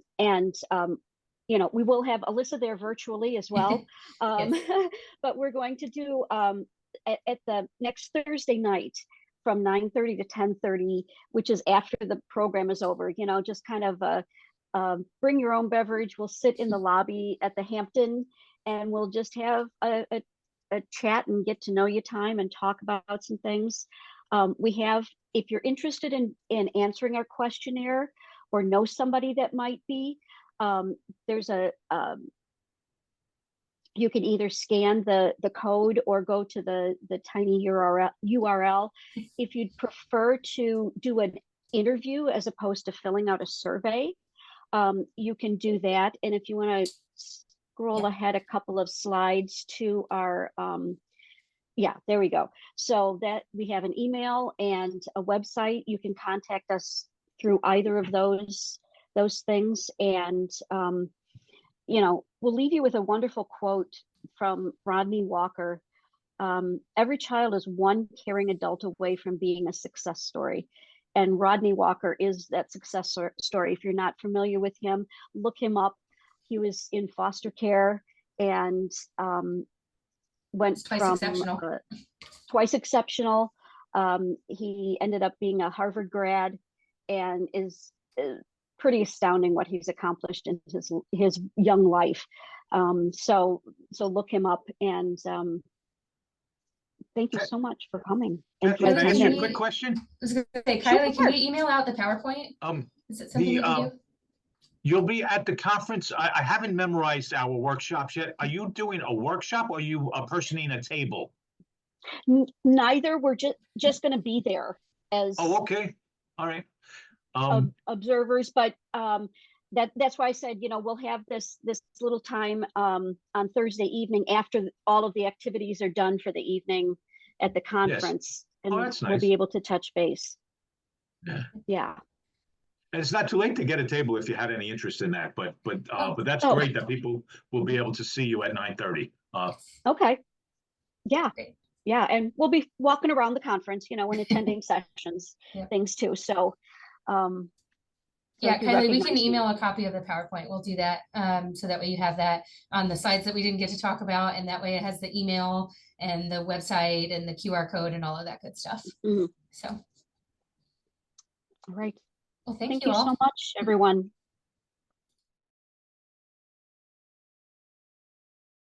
C: know, we will have Alissa there virtually as well.
A: Yes.
C: But we're going to do at the next Thursday night from 9:30 to 10:30, which is after the program is over, you know, just kind of bring your own beverage. We'll sit in the lobby at the Hampton, and we'll just have a chat and get to know you time and talk about some things. We have, if you're interested in answering our questionnaire or know somebody that might be, there's you can either scan the code or go to the tiny URL. If you'd prefer to do an interview as opposed to filling out a survey, you can do that. And if you want to scroll ahead a couple of slides to our, yeah, there we go. So that we have an email and a website. You can contact us through either of those things. And, you know, we'll leave you with a wonderful quote from Rodney Walker. Every child is one caring adult away from being a success story. And Rodney Walker is that success story. If you're not familiar with him, look him up. He was in foster care and went
A: Twice
C: from
A: exceptional.
C: Twice exceptional. He ended up being a Harvard grad, and is pretty astounding what he's accomplished in his young life. So look him up, and thank you so much for coming. And
E: Can I ask you a
A: Kylie,
E: quick question?
A: I was going to say, Kylie, can you email out the PowerPoint? Is it something you can do?
E: You'll be at the conference. I haven't memorized our workshops yet. Are you doing a workshop, or are you personing a table?
C: Neither. We're just going to be there as
E: okay. All right.
C: Observers, but that's why I said, you know, we'll have this little time on Thursday evening after all of the activities are done for the evening at the conference. Yes. And
E: that's nice.
C: We'll be able to touch base. Yeah.
E: And it's not too late to get a table if you had any interest in that, but that's great that people will be able to see you at 9:30.
C: Okay. Yeah. Great. Yeah. And we'll be walking around the conference, you know, and attending sessions, things too. So,
A: yeah, Kylie, we can email a copy of the PowerPoint. We'll do that. So that way you have that on the slides that we didn't get to talk about. And that way it has the email and the website and the QR code and all of that good stuff. Mm-hmm. So.
C: All right.
A: Well, thank you
C: all so much, everyone.